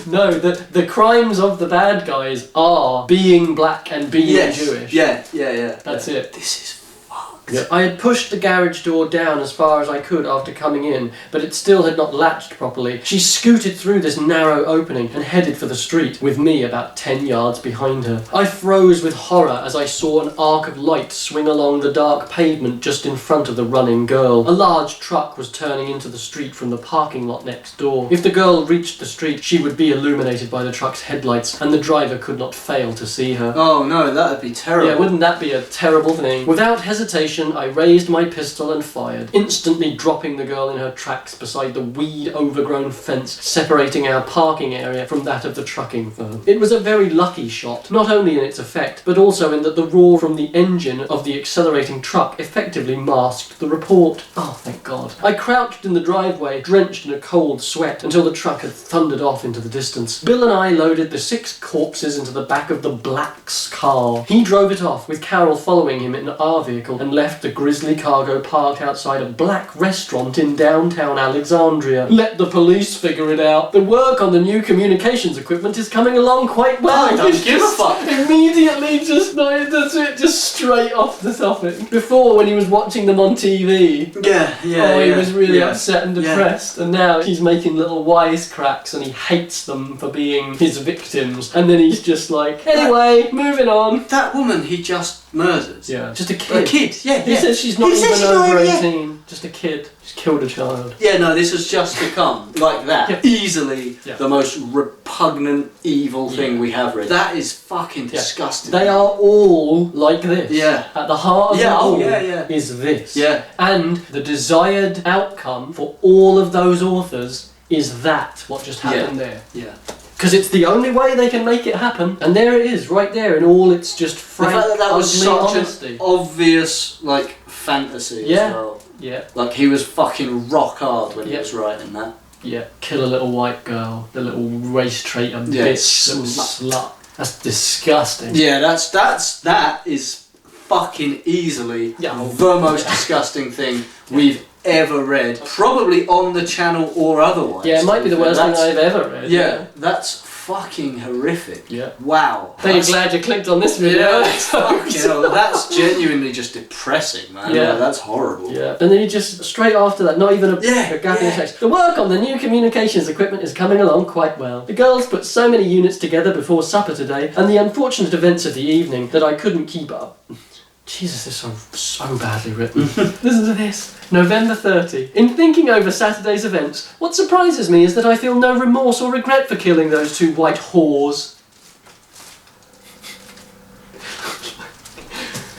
Speaker 5: No, the crimes of the bad guys are being black and being Jewish.
Speaker 6: Yeah.
Speaker 5: That's it.
Speaker 6: This is fucked.
Speaker 5: Yep. I had pushed the garage door down as far as I could after coming in, but it still had not latched properly. She scooted through this narrow opening and headed for the street, with me about 10 yards behind her. I froze with horror as I saw an arc of light swing along the dark pavement just in front of the running girl. A large truck was turning into the street from the parking lot next door. If the girl reached the street, she would be illuminated by the truck's headlights, and the driver could not fail to see her.
Speaker 6: Oh no, that'd be terrible.
Speaker 5: Yeah, wouldn't that be a terrible thing? Without hesitation, I raised my pistol and fired, instantly dropping the girl in her tracks beside the weed-overgrown fence separating our parking area from that of the trucking firm. It was a very lucky shot, not only in its effect, but also in that the roar from the engine of the accelerating truck effectively masked the report. Oh, thank God. I crouched in the driveway, drenched in a cold sweat, until the truck had thundered off into the distance. Bill and I loaded the 6 corpses into the back of the Black's car. He drove it off, with Carol following him in our vehicle, and left the grisly cargo parked outside a black restaurant in downtown Alexandria. Let the police figure it out. The work on the new communications equipment is coming along quite well.
Speaker 6: I don't give a fuck.
Speaker 5: Immediately just, no, that's it, just straight off the topic. Before, when he was watching them on TV, he was really upset and depressed, and now he's making little wisecracks and he hates them for being his victims, and then he's just like, anyway, moving on.
Speaker 6: That woman he just murdered.
Speaker 5: Yeah, just a kid. He says she's not even over 18. Just a kid. Just killed a child.
Speaker 6: Yeah, no, this has just become like that. Easily the most repugnant, evil thing we have read. That is fucking disgusting.
Speaker 5: They are all like this.
Speaker 6: Yeah.
Speaker 5: At the heart of it all
Speaker 6: yeah.
Speaker 5: is this.
Speaker 6: Yeah.
Speaker 5: And the desired outcome for all of those authors is that what just happened there.
Speaker 6: Yeah.
Speaker 5: Because it's the only way they can make it happen, and there it is, right there, in all its just frank,
Speaker 6: the fact that was such
Speaker 5: honesty.
Speaker 6: an obvious, like, fantasy as well.
Speaker 5: Yeah.
Speaker 6: Like, he was fucking rock hard when he was writing that.
Speaker 5: Yeah, kill a little white girl, the little race traitor bitch, little slut. That's disgusting.
Speaker 6: Yeah, that is fucking easily the most disgusting thing we've ever read. Probably on the channel or otherwise.
Speaker 5: Yeah, it might be the worst thing I've ever read.
Speaker 6: Yeah, that's fucking horrific.
Speaker 5: Yeah.
Speaker 6: Wow.
Speaker 5: I'm glad you clicked on this video.
Speaker 6: Yeah, that's genuinely just depressing, man. Yeah, that's horrible.
Speaker 5: Yeah. And then you just, straight after that, not even a gap in the text. The work on the new communications equipment is coming along quite well. The girls put so many units together before supper today, and the unfortunate events of the evening, that I couldn't keep up. Jesus, this is so badly written. Listen to this. November 30. In thinking over Saturday's events, what surprises me is that I feel no remorse or regret for killing those two white whores.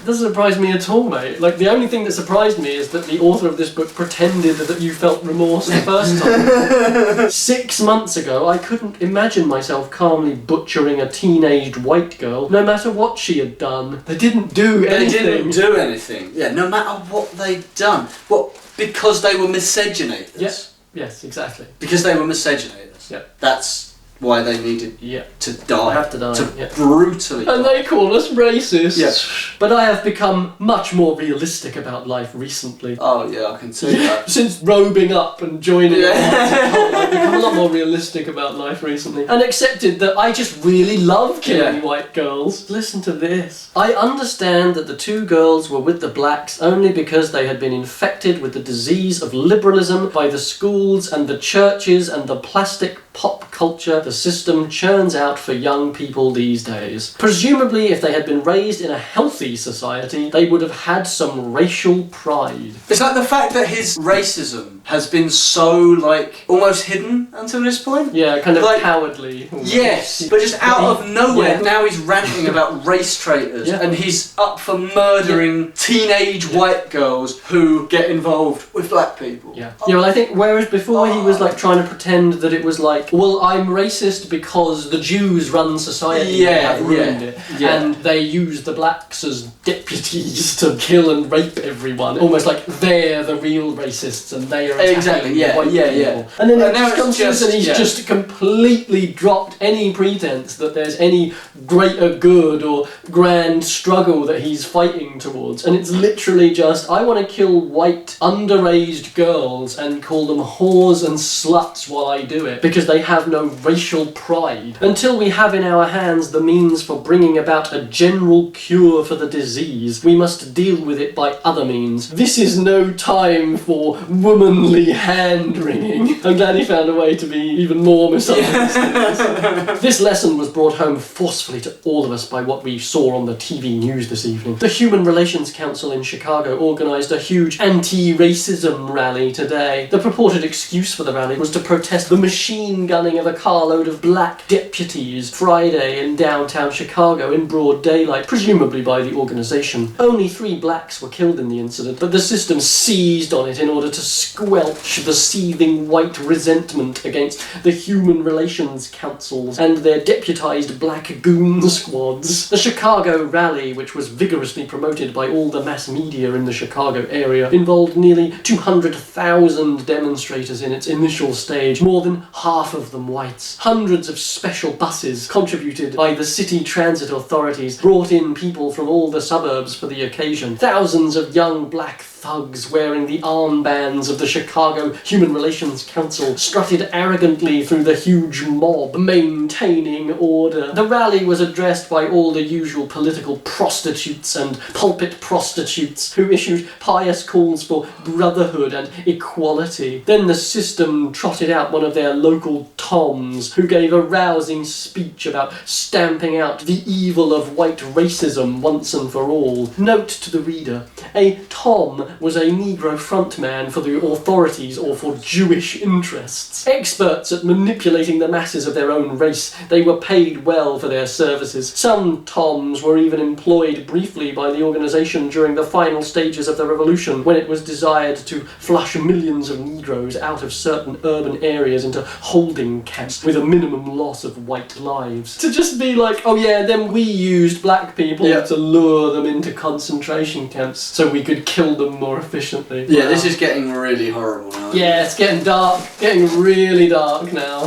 Speaker 5: It doesn't surprise me at all, mate. Like, the only thing that surprised me is that the author of this book pretended that you felt remorse the first time. 6 months ago, I couldn't imagine myself calmly butchering a teenaged white girl, no matter what she had done. They didn't do anything.
Speaker 6: They didn't do anything. Yeah, no matter what they'd done. What? Because they were miscegenators.
Speaker 5: Yes. Yes, exactly.
Speaker 6: Because they were miscegenators.
Speaker 5: Yeah.
Speaker 6: That's why they needed to die.
Speaker 5: Have to die.
Speaker 6: Brutally
Speaker 5: and
Speaker 6: die.
Speaker 5: they call us racist.
Speaker 6: Yeah.
Speaker 5: But I have become much more realistic about life recently.
Speaker 6: Oh yeah, I can see that.
Speaker 5: Since robing up and joining I've become a lot more realistic about life recently. And accepted that I just really love killing white girls. Listen to this. I understand that the two girls were with the blacks only because they had been infected with the disease of liberalism by the schools and the churches and the plastic pop culture the system churns out for young people these days. Presumably, if they had been raised in a healthy society, they would have had some racial pride.
Speaker 6: It's like the fact that his racism has been so, like, almost hidden until this point.
Speaker 5: Yeah, kind of
Speaker 6: like,
Speaker 5: cowardly. Almost.
Speaker 6: Yes, but just out of nowhere, now he's ranting about race traitors, and he's up for murdering teenage white girls who get involved with black people.
Speaker 5: Yeah, well, I think whereas before he was like trying to pretend that it was like, well, I'm racist because the Jews run society and have ruined it, and they use the blacks as deputies to kill and rape everyone, almost like they're the real racists and they are attacking white people. And then it comes to this and he's just completely dropped any pretense that there's any greater good or grand struggle that he's fighting towards, and it's literally just, I want to kill white underaged girls and call them whores and sluts while I do it, because they have no racial pride. Until we have in our hands the means for bringing about a general cure for the disease, we must deal with it by other means. This is no time for womanly hand-wringing. I'm glad he found a way to be even more misogynistic. This lesson was brought home forcefully to all of us by what we saw on the TV news this evening. The Human Relations Council in Chicago organised a huge anti-racism rally today. The purported excuse for the rally was to protest the machine gunning of a carload of black deputies Friday in downtown Chicago in broad daylight, presumably by the organisation. Only 3 blacks were killed in the incident, but the system seized on it in order to squelch the seething white resentment against the Human Relations Councils and their deputised black goon squads. The Chicago rally, which was vigorously promoted by all the mass media in the Chicago area, involved nearly 200,000 demonstrators in its initial stage, more than half of them whites. Hundreds of special buses, contributed by the city transit authorities, brought in people from all the suburbs for the occasion. Thousands of young black thugs wearing the armbands of the Chicago Human Relations Council strutted arrogantly through the huge mob, maintaining order. The rally was addressed by all the usual political prostitutes and pulpit prostitutes who issued pious calls for brotherhood and equality. Then the system trotted out one of their local toms who gave a rousing speech about stamping out the evil of white racism once and for all. Note to the reader, a tom was a Negro frontman for the authorities or for Jewish interests. Experts at manipulating the masses of their own race, they were paid well for their services. Some toms were even employed briefly by the organisation during the final stages of the revolution, when it was desired to flush millions of Negroes out of certain urban areas into holding camps with a minimum loss of white lives. To just be like, oh yeah, then we used black people to lure them into concentration camps so we could kill them more efficiently.
Speaker 6: Yeah, this is getting really horrible now.
Speaker 5: Yeah, it's getting dark, getting really dark now.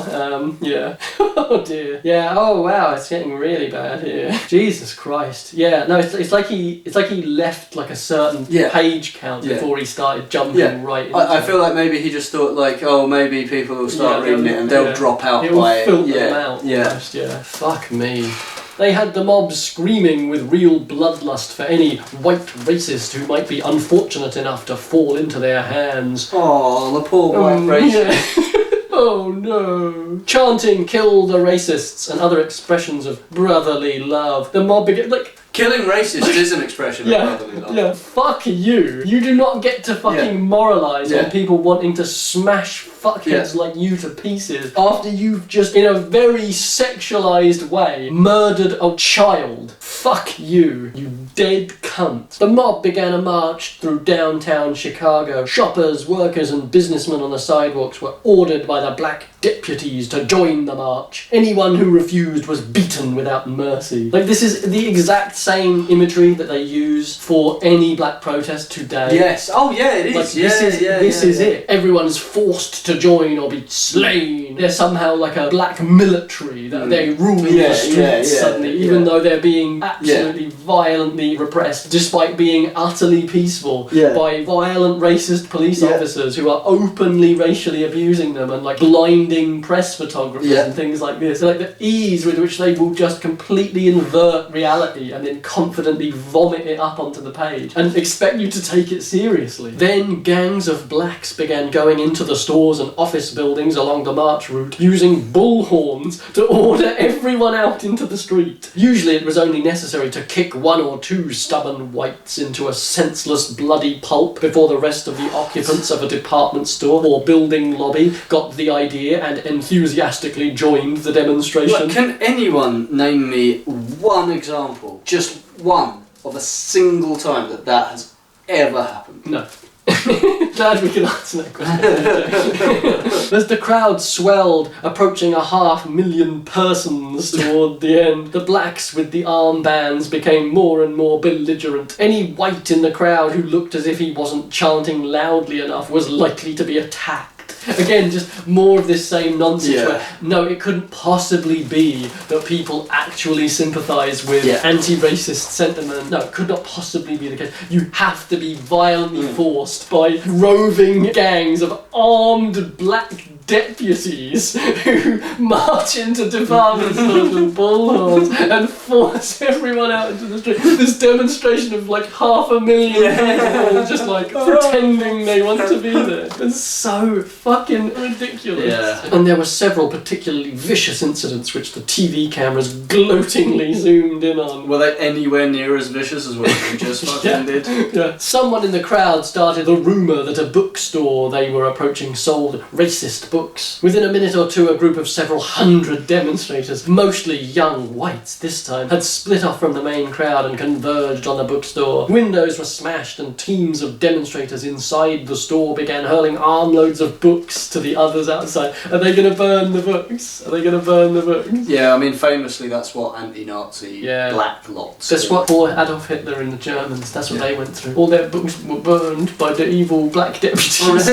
Speaker 5: Yeah. Oh dear. Yeah. Oh wow, it's getting really bad here. Jesus Christ. Yeah. No, it's like he left like a certain page count before he started jumping right into
Speaker 6: I feel like maybe he just thought like, oh, maybe people will start reading it and they'll drop out
Speaker 5: It'll
Speaker 6: by
Speaker 5: filter them out almost, yeah. Fuck me. They had the mob screaming with real bloodlust for any white racist who might be unfortunate enough to fall into their hands.
Speaker 6: Oh, the poor white racist.
Speaker 5: Yeah. Oh no. Chanting, "Kill the racists," and other expressions of brotherly love. The mob began, like...
Speaker 6: Killing racists is an expression of brotherly love.
Speaker 5: Yeah, fuck you. You do not get to fucking moralise on people wanting to smash fuckheads like you to pieces after you've just, in a very sexualised way, murdered a child. Fuck you, you dead cunt. The mob began a march through downtown Chicago. Shoppers, workers and businessmen on the sidewalks were ordered by the black deputies to join the march. Anyone who refused was beaten without mercy. Like, this is the exact same imagery that they use for any black protest today.
Speaker 6: Yes. Oh yeah, it is.
Speaker 5: Like, this is it. Everyone's forced to join or be slain. They're somehow like a black military that they rule the streets suddenly, even though they're being absolutely violently repressed, despite being utterly peaceful by violent racist police officers who are openly racially abusing them and like blinding press photographers and things like this. Like the ease with which they will just completely invert reality and then confidently vomit it up onto the page and expect you to take it seriously. Then gangs of blacks began going into the stores and office buildings along the march route using bullhorns to order everyone out into the street. Usually it was only necessary to kick one or two stubborn whites into a senseless bloody pulp before the rest of the occupants of a department store or building lobby got the idea and enthusiastically joined the demonstration.
Speaker 6: Look, can anyone name me one example, just one, of a single time that has ever happened?
Speaker 5: No. Glad we can answer that question. As the crowd swelled, approaching 500,000 persons toward the end, the blacks with the armbands became more and more belligerent. Any white in the crowd who looked as if he wasn't chanting loudly enough was likely to be attacked. Again, just more of this same nonsense where, no, it couldn't possibly be that people actually sympathise with anti-racist sentiment. No, it could not possibly be the case. You have to be violently forced by roving gangs of armed black deputies who march into department stores with bullhorns and force everyone out into the street. This demonstration of like 500,000 people just like pretending they want to be there. It's so fucking ridiculous. Yeah. And there were several particularly vicious incidents which the TV cameras gloatingly zoomed in on.
Speaker 6: Were they anywhere near as vicious as what you just fucking did?
Speaker 5: Yeah. Someone in the crowd started the rumour that a bookstore they were approaching sold racist books. Within a minute or two, a group of several hundred demonstrators, mostly young whites this time, had split off from the main crowd and converged on the bookstore. Windows were smashed and teams of demonstrators inside the store began hurling armloads of books to the others outside. Are they going to burn the books? Are they going to burn the books?
Speaker 6: Yeah, I mean, famously that's what anti-Nazi black lots
Speaker 5: That's what poor Adolf Hitler and the Germans, that's what they went through. All their books were burned by the evil black deputies.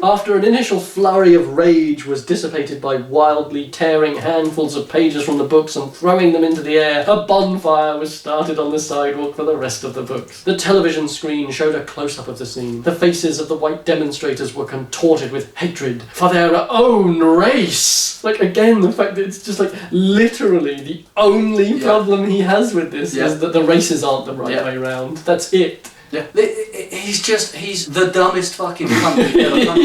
Speaker 5: After an initial flurry of rage was dissipated by wildly tearing handfuls of pages from the books and throwing them into the air, a bonfire was started on the sidewalk for the rest of the books. The television screen showed a close-up of the scene. The faces of the white demonstrators were contorted with hatred for their own race. Like, again, the fact that it's just like literally the only problem he has with this is that the races aren't the right way round. That's it.
Speaker 6: Yeah, he's the dumbest fucking cunt you've ever done.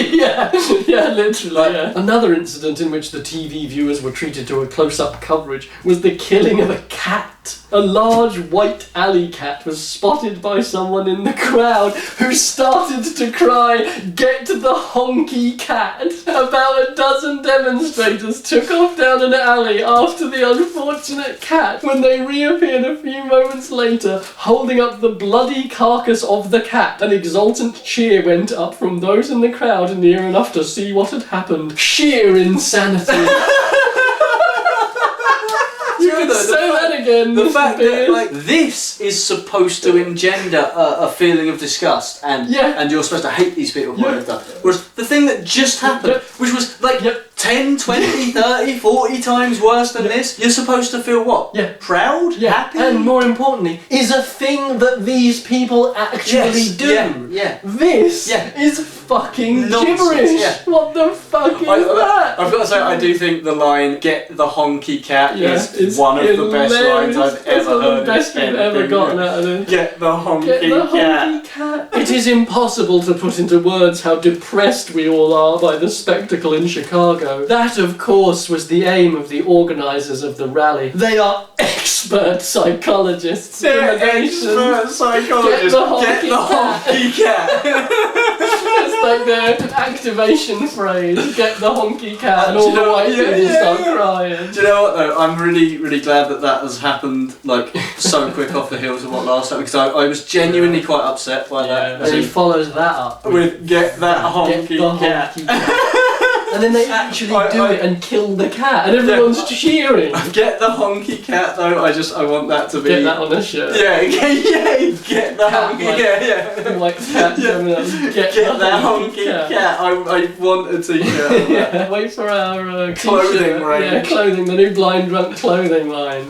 Speaker 5: Yeah, literally, Another incident in which the TV viewers were treated to a close-up coverage was the killing of a cat. A large white alley cat was spotted by someone in the crowd who started to cry, "Get the honky cat!" About a dozen demonstrators took off down an alley after the unfortunate cat when they reappeared a few moments later holding up the bloody carcass of the cat. An exultant cheer went up from those in the crowd near enough to see what had happened. Sheer insanity. You can say that again. again.
Speaker 6: The fact that like this is supposed to engender a feeling of disgust and you're supposed to hate these people for what they've done. Whereas the thing that just happened, which was like 10, 20, 30, 40 times worse than this, you're supposed to feel what? Proud? Happy?
Speaker 5: And more importantly, is a thing that these people actually do. This is fucking gibberish. What the fuck is that?
Speaker 6: I've got to say, I do think the line "Get the honky cat" is one of the best lines I've ever heard.
Speaker 5: The best you've ever gotten out of this.
Speaker 6: Get the honky cat.
Speaker 5: It is impossible to put into words how depressed we all are by the spectacle in Chicago. That, of course, was the aim of the organisers of the rally. They are expert psychologists.
Speaker 6: They're expert psychologists. Get the honky cat.
Speaker 5: It's like their activation phrase. Get the honky cat, and all the white people start crying.
Speaker 6: Do you know what though? I'm really, really glad that has happened like so quick off the heels of what last time, because I was genuinely quite upset by that.
Speaker 5: And he follows that up
Speaker 6: with "Get that honky cat."
Speaker 5: And then they actually do it and kill the cat, and everyone's cheering.
Speaker 6: Get the honky cat though. I want that to be.
Speaker 5: Get that on a shirt.
Speaker 6: Get the honky cat.
Speaker 5: Like cat.
Speaker 6: Get that honky cat. I want a t-shirt.
Speaker 5: Wait for our
Speaker 6: clothing range.
Speaker 5: Yeah, clothing. The new Blind Drunk clothing line.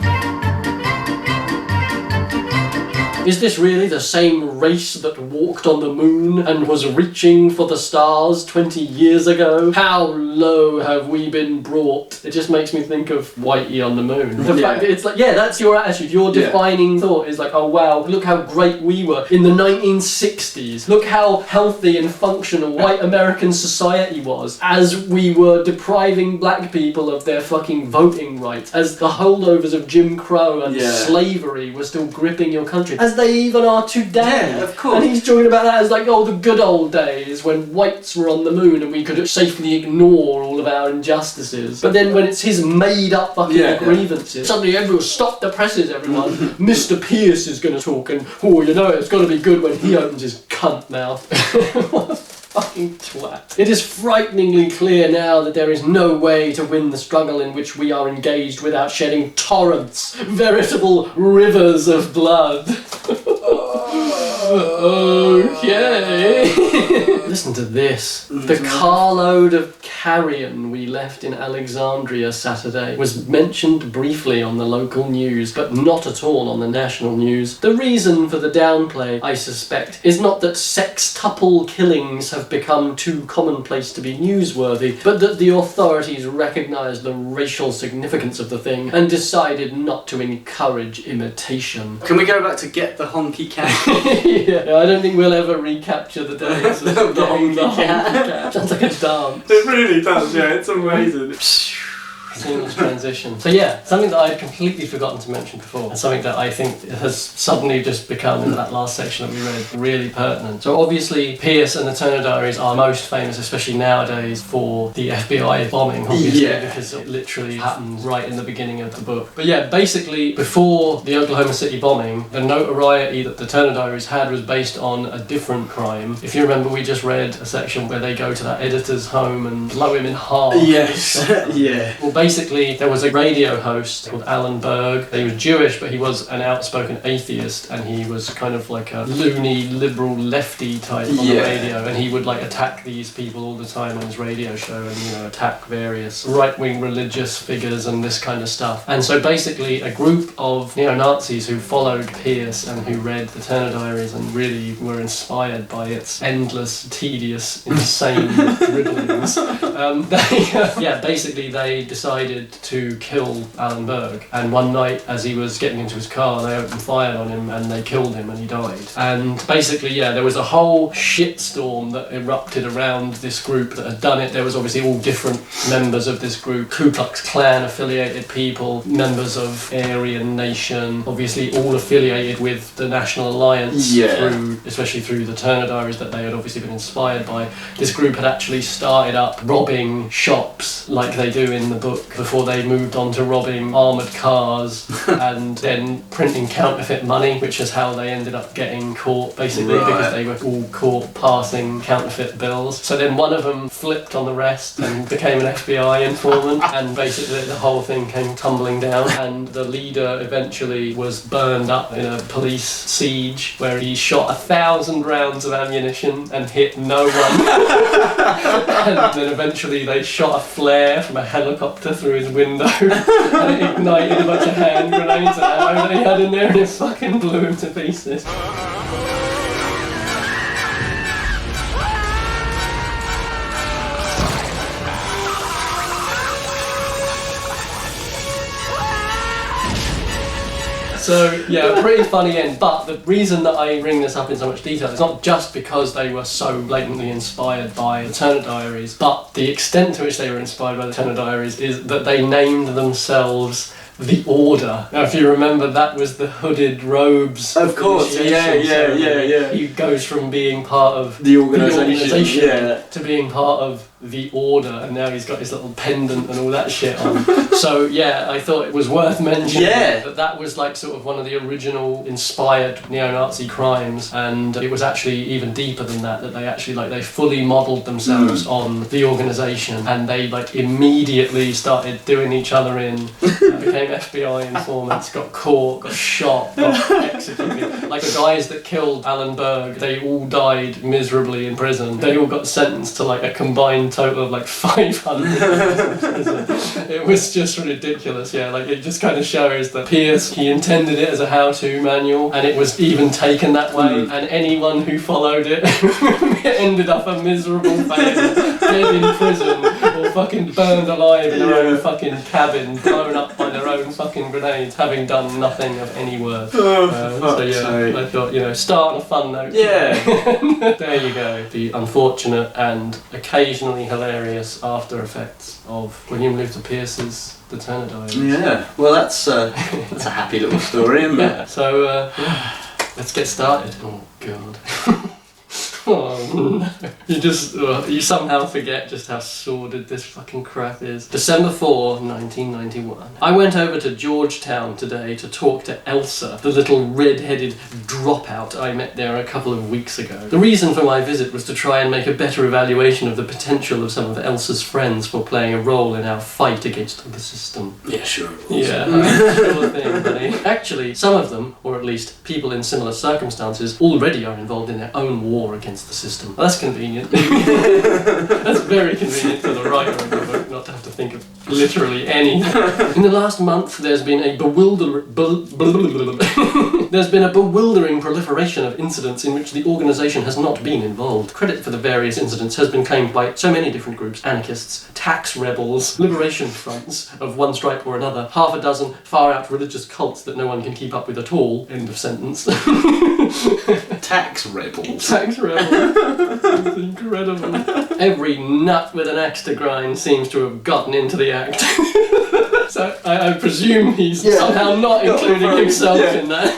Speaker 5: Is this really the same race that walked on the moon and was reaching for the stars 20 years ago? How low have we been brought? It just makes me think of Whitey on the moon. The fact that it's like, that's your attitude. Your defining thought is like, oh wow, look how great we were in the 1960s. Look how healthy and functional white American society was as we were depriving black people of their fucking voting rights, as the holdovers of Jim Crow and slavery were still gripping your country. As they even are today.
Speaker 6: Yeah, of course.
Speaker 5: And he's talking about that as like, the good old days when whites were on the moon and we could safely ignore all of our injustices. But then when it's his made up fucking grievances, suddenly everyone, stop the presses, everyone. Mr. Pierce is going to talk, and it's got to be good when he opens his cunt mouth. What a fucking twat. It is frighteningly clear now that there is no way to win the struggle in which we are engaged without shedding torrents, veritable rivers of blood. Okay. Listen to this. The carload of carrion we left in Alexandria Saturday was mentioned briefly on the local news, but not at all on the national news. The reason for the downplay, I suspect, is not that sextuple killings have become too commonplace to be newsworthy, but that the authorities recognised the racial significance of the thing and decided not to encourage imitation.
Speaker 6: Can we go back to Get the honky cat?
Speaker 5: I don't think we'll ever recapture the days of the honky cat. Sounds like a dance.
Speaker 6: It really does, it's amazing.
Speaker 5: Seamless transition. So something that I'd completely forgotten to mention before, and something that I think has suddenly just become, in that last section that we read, really pertinent. So obviously Pierce and the Turner Diaries are most famous, especially nowadays, for the FBI bombing, obviously, because it literally happened right in the beginning of the book. But basically, before the Oklahoma City bombing, the notoriety that the Turner Diaries had was based on a different crime. If you remember, we just read a section where they go to that editor's home and blow him in half.
Speaker 6: Yes.
Speaker 5: Well, basically, there was a radio host called Alan Berg. He was Jewish, but he was an outspoken atheist, and he was kind of like a loony, liberal, lefty type on the radio, and he would attack these people all the time on his radio show, and attack various right-wing religious figures and this kind of stuff. And so basically, a group of neo-Nazis who followed Pierce and who read the Turner Diaries and really were inspired by its endless, tedious, insane dribblings, they decided to kill Alan Berg, and one night as he was getting into his car they opened fire on him and they killed him and he died. And basically there was a whole shitstorm that erupted around this group that had done it. There was obviously all different members of this group, Ku Klux Klan affiliated people, members of Aryan Nation, obviously all affiliated with the National Alliance, especially through the Turner Diaries that they had obviously been inspired by. This group had actually started up robbing shops like they do in the book book before they moved on to robbing armoured cars and then printing counterfeit money, which is how they ended up getting caught, basically, because they were all caught passing counterfeit bills. So then one of them flipped on the rest and became an FBI informant, and basically the whole thing came tumbling down, and the leader eventually was burned up in a police siege where he shot 1,000 rounds of ammunition and hit no one. And then eventually they shot a flare from a helicopter through his window and it ignited a bunch of hand grenades and ammo that he had in there, and it fucking blew him to pieces. So, yeah, pretty funny end, but the reason that I bring this up in so much detail is not just because they were so blatantly inspired by the Turner Diaries, but the extent to which they were inspired by the Turner Diaries is that they named themselves The Order. Now, if you remember, that was the hooded robes.
Speaker 6: Of course, yeah.
Speaker 5: He goes from being part of
Speaker 6: the organisation
Speaker 5: to being part of The Order, and now he's got his little pendant and all that shit on. So yeah, I thought it was worth mentioning that was like sort of one of the original inspired neo-Nazi crimes, and it was actually even deeper than that they actually they fully modelled themselves on the organisation, and they like immediately started doing each other in, became FBI informants, got caught, got shot, got executed. Like the guys that killed Alan Berg, they all died miserably in prison. They all got sentenced to like a combined total of like 500 years in prison. It was just ridiculous, like it just kind of shows that Pierce, he intended it as a how-to manual, and it was even taken that way, and anyone who followed it ended up a miserable failure, dead in prison, or fucking burned alive in their own fucking cabin, blown up by their own fucking grenades, having done nothing of any worth. I thought, start on a fun note. There you go, the unfortunate and occasionally hilarious after effects of William Luther Pierce's The Turner Diaries.
Speaker 6: Yeah, well that's a happy little story, isn't it?
Speaker 5: So let's get started. Oh god. Oh no. You somehow forget just how sordid this fucking crap is. December 4, 1991. I went over to Georgetown today to talk to Elsa, the little red-headed dropout I met there a couple of weeks ago. The reason for my visit was to try and make a better evaluation of the potential of some of Elsa's friends for playing a role in our fight against the system.
Speaker 6: Yeah, sure.
Speaker 5: Yeah, sure thing, buddy. Actually, some of them, or at least people in similar circumstances, already are involved in their own war against the system. Well, that's convenient. That's very convenient for the writer of the book not to have to think of literally anything. In the last month, there's been a bewildering proliferation of incidents in which the organisation has not been involved. Credit for the various incidents has been claimed by so many different groups: anarchists, tax rebels, liberation fronts of one stripe or another, half a dozen far-out religious cults that no one can keep up with at all. End of sentence.
Speaker 6: Tax rebels.
Speaker 5: Tax rebels. It's incredible. Every nut with an axe to grind seems to have gotten into the act. So I presume he's somehow not including himself in that.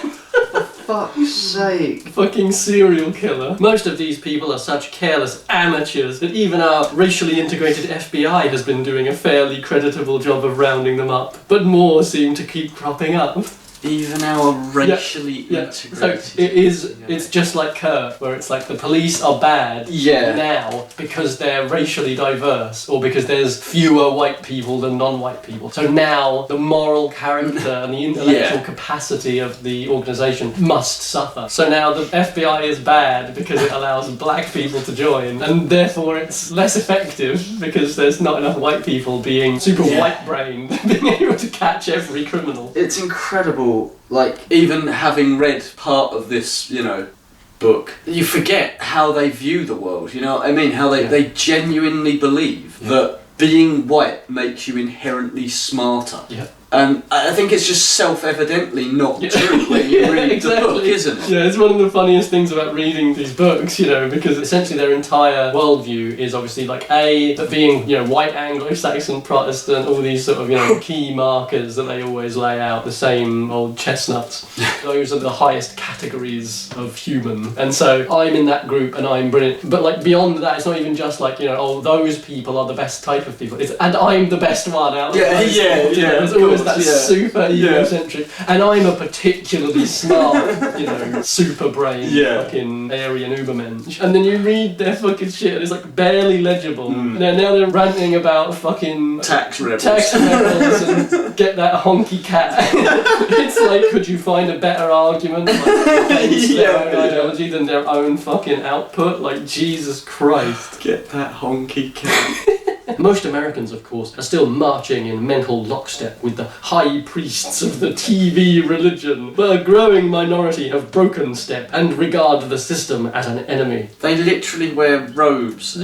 Speaker 6: Fuck's sake.
Speaker 5: Fucking serial killer. Most of these people are such careless amateurs that even our racially integrated FBI has been doing a fairly creditable job of rounding them up. But more seem to keep cropping up.
Speaker 6: Even our racially integrated.
Speaker 5: So it's just like Kurt, where it's like the police are bad now because they're racially diverse, or because there's fewer white people than non-white people. So now the moral character and the intellectual capacity of the organisation must suffer. So now the FBI is bad because it allows black people to join, and therefore it's less effective because there's not enough white people being super white-brained, being able to catch every criminal.
Speaker 6: It's incredible. Like, even having read part of this, book, you forget how they view the world, you know what I mean? How they genuinely believe that being white makes you inherently smarter.
Speaker 5: Yeah.
Speaker 6: And I think it's just self-evidently not true when you read the book, isn't it?
Speaker 5: Yeah, it's one of the funniest things about reading these books, you know, because essentially their entire worldview is obviously like that being, you know, white Anglo-Saxon Protestant, all these sort of, you know, key markers that they always lay out, the same old chestnuts. Those are the highest categories of human. And so I'm in that group and I'm brilliant. But like beyond that, it's not even just like, you know, oh, those people are the best type of people. And I'm the best one out of those people. There's always that super egocentric. And I'm a particularly smart, you know, super brain fucking Aryan Ubermensch. And then you read their fucking shit and it's like barely legible. Now they're ranting about fucking
Speaker 6: tax rebels
Speaker 5: and get that honky cat. It's like, could you find a better argument against their own ideology than their own fucking output? Like, Jesus Christ.
Speaker 6: Get that honky cat.
Speaker 5: Most Americans, of course, are still marching in mental lockstep with the high priests of the TV religion, but a growing minority have broken step and regard the system as an enemy.
Speaker 6: They literally wear robes.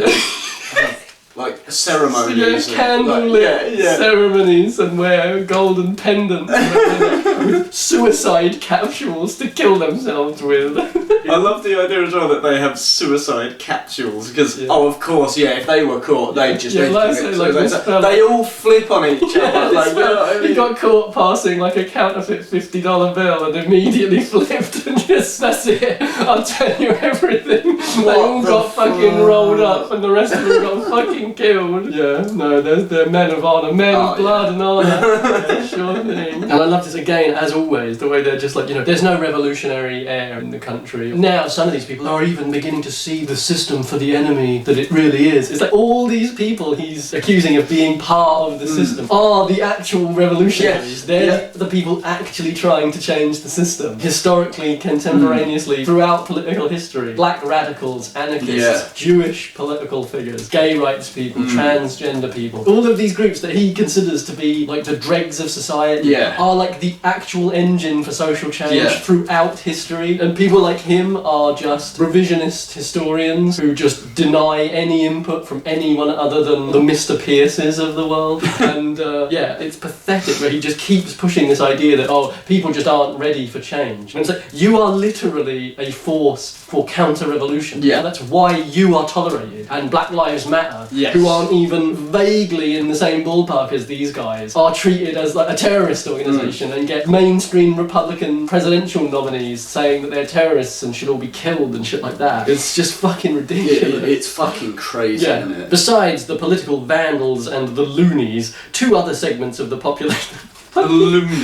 Speaker 6: Like ceremonies,
Speaker 5: candlelit ceremonies, and wear golden pendants with suicide capsules to kill themselves with.
Speaker 6: I love the idea as well that they have suicide capsules because, of course, if they were caught, they'd just they all flip on each other.
Speaker 5: He got caught passing like a counterfeit $50 bill and immediately flipped and just, that's it, I'll tell you everything. They all got fucking rolled up and the rest of them got fucking killed. Yeah, no, they're men of honour, men of blood and honour. Yeah, sure thing. And I love this again, as always, the way they're just like, you know, there's no revolutionary air in the country. Now some of these people are even beginning to see the system for the enemy that it really is. It's like all these people he's accusing of being part of the system are the actual revolutionaries. They're the people actually trying to change the system. Historically, contemporaneously, throughout political history, black radicals, anarchists, Jewish political figures, gay rights people, transgender people, all of these groups that he considers to be like the dregs of society are like the actual engine for social change throughout history, and people like him are just revisionist historians who just deny any input from anyone other than the Mr. Pierces of the world. And it's pathetic where he just keeps pushing this idea that people just aren't ready for change. And it's like, you are literally a force for counter-revolution. And that's why you are tolerated. And Black Lives Matter, who aren't even vaguely in the same ballpark as these guys, are treated as like a terrorist organisation and get mainstream Republican presidential nominees saying that they're terrorists and should all be killed and shit like that. It's just fucking ridiculous.
Speaker 6: It's fucking crazy, isn't it?
Speaker 5: Besides the political vandals and the loonies, two other segments of the population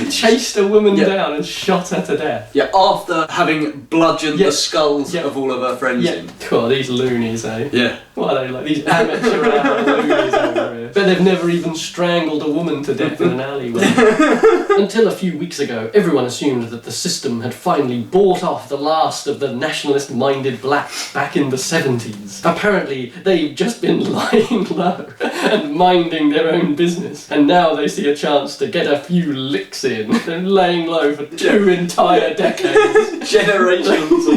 Speaker 5: chased a woman down and shot her to death.
Speaker 6: After having bludgeoned the skulls of all of her friends in.
Speaker 5: God, these loonies, eh?
Speaker 6: Yeah.
Speaker 5: What are they like? These amateur hour loonies over here. But they've never even strangled a woman to death in an alleyway. Until a few weeks ago, everyone assumed that the system had finally bought off the last of the nationalist-minded blacks back in the 70s. Apparently, they've just been lying low and minding their own business, and now they see a chance to get a few licks in and laying low for 2 entire decades.
Speaker 6: Generations.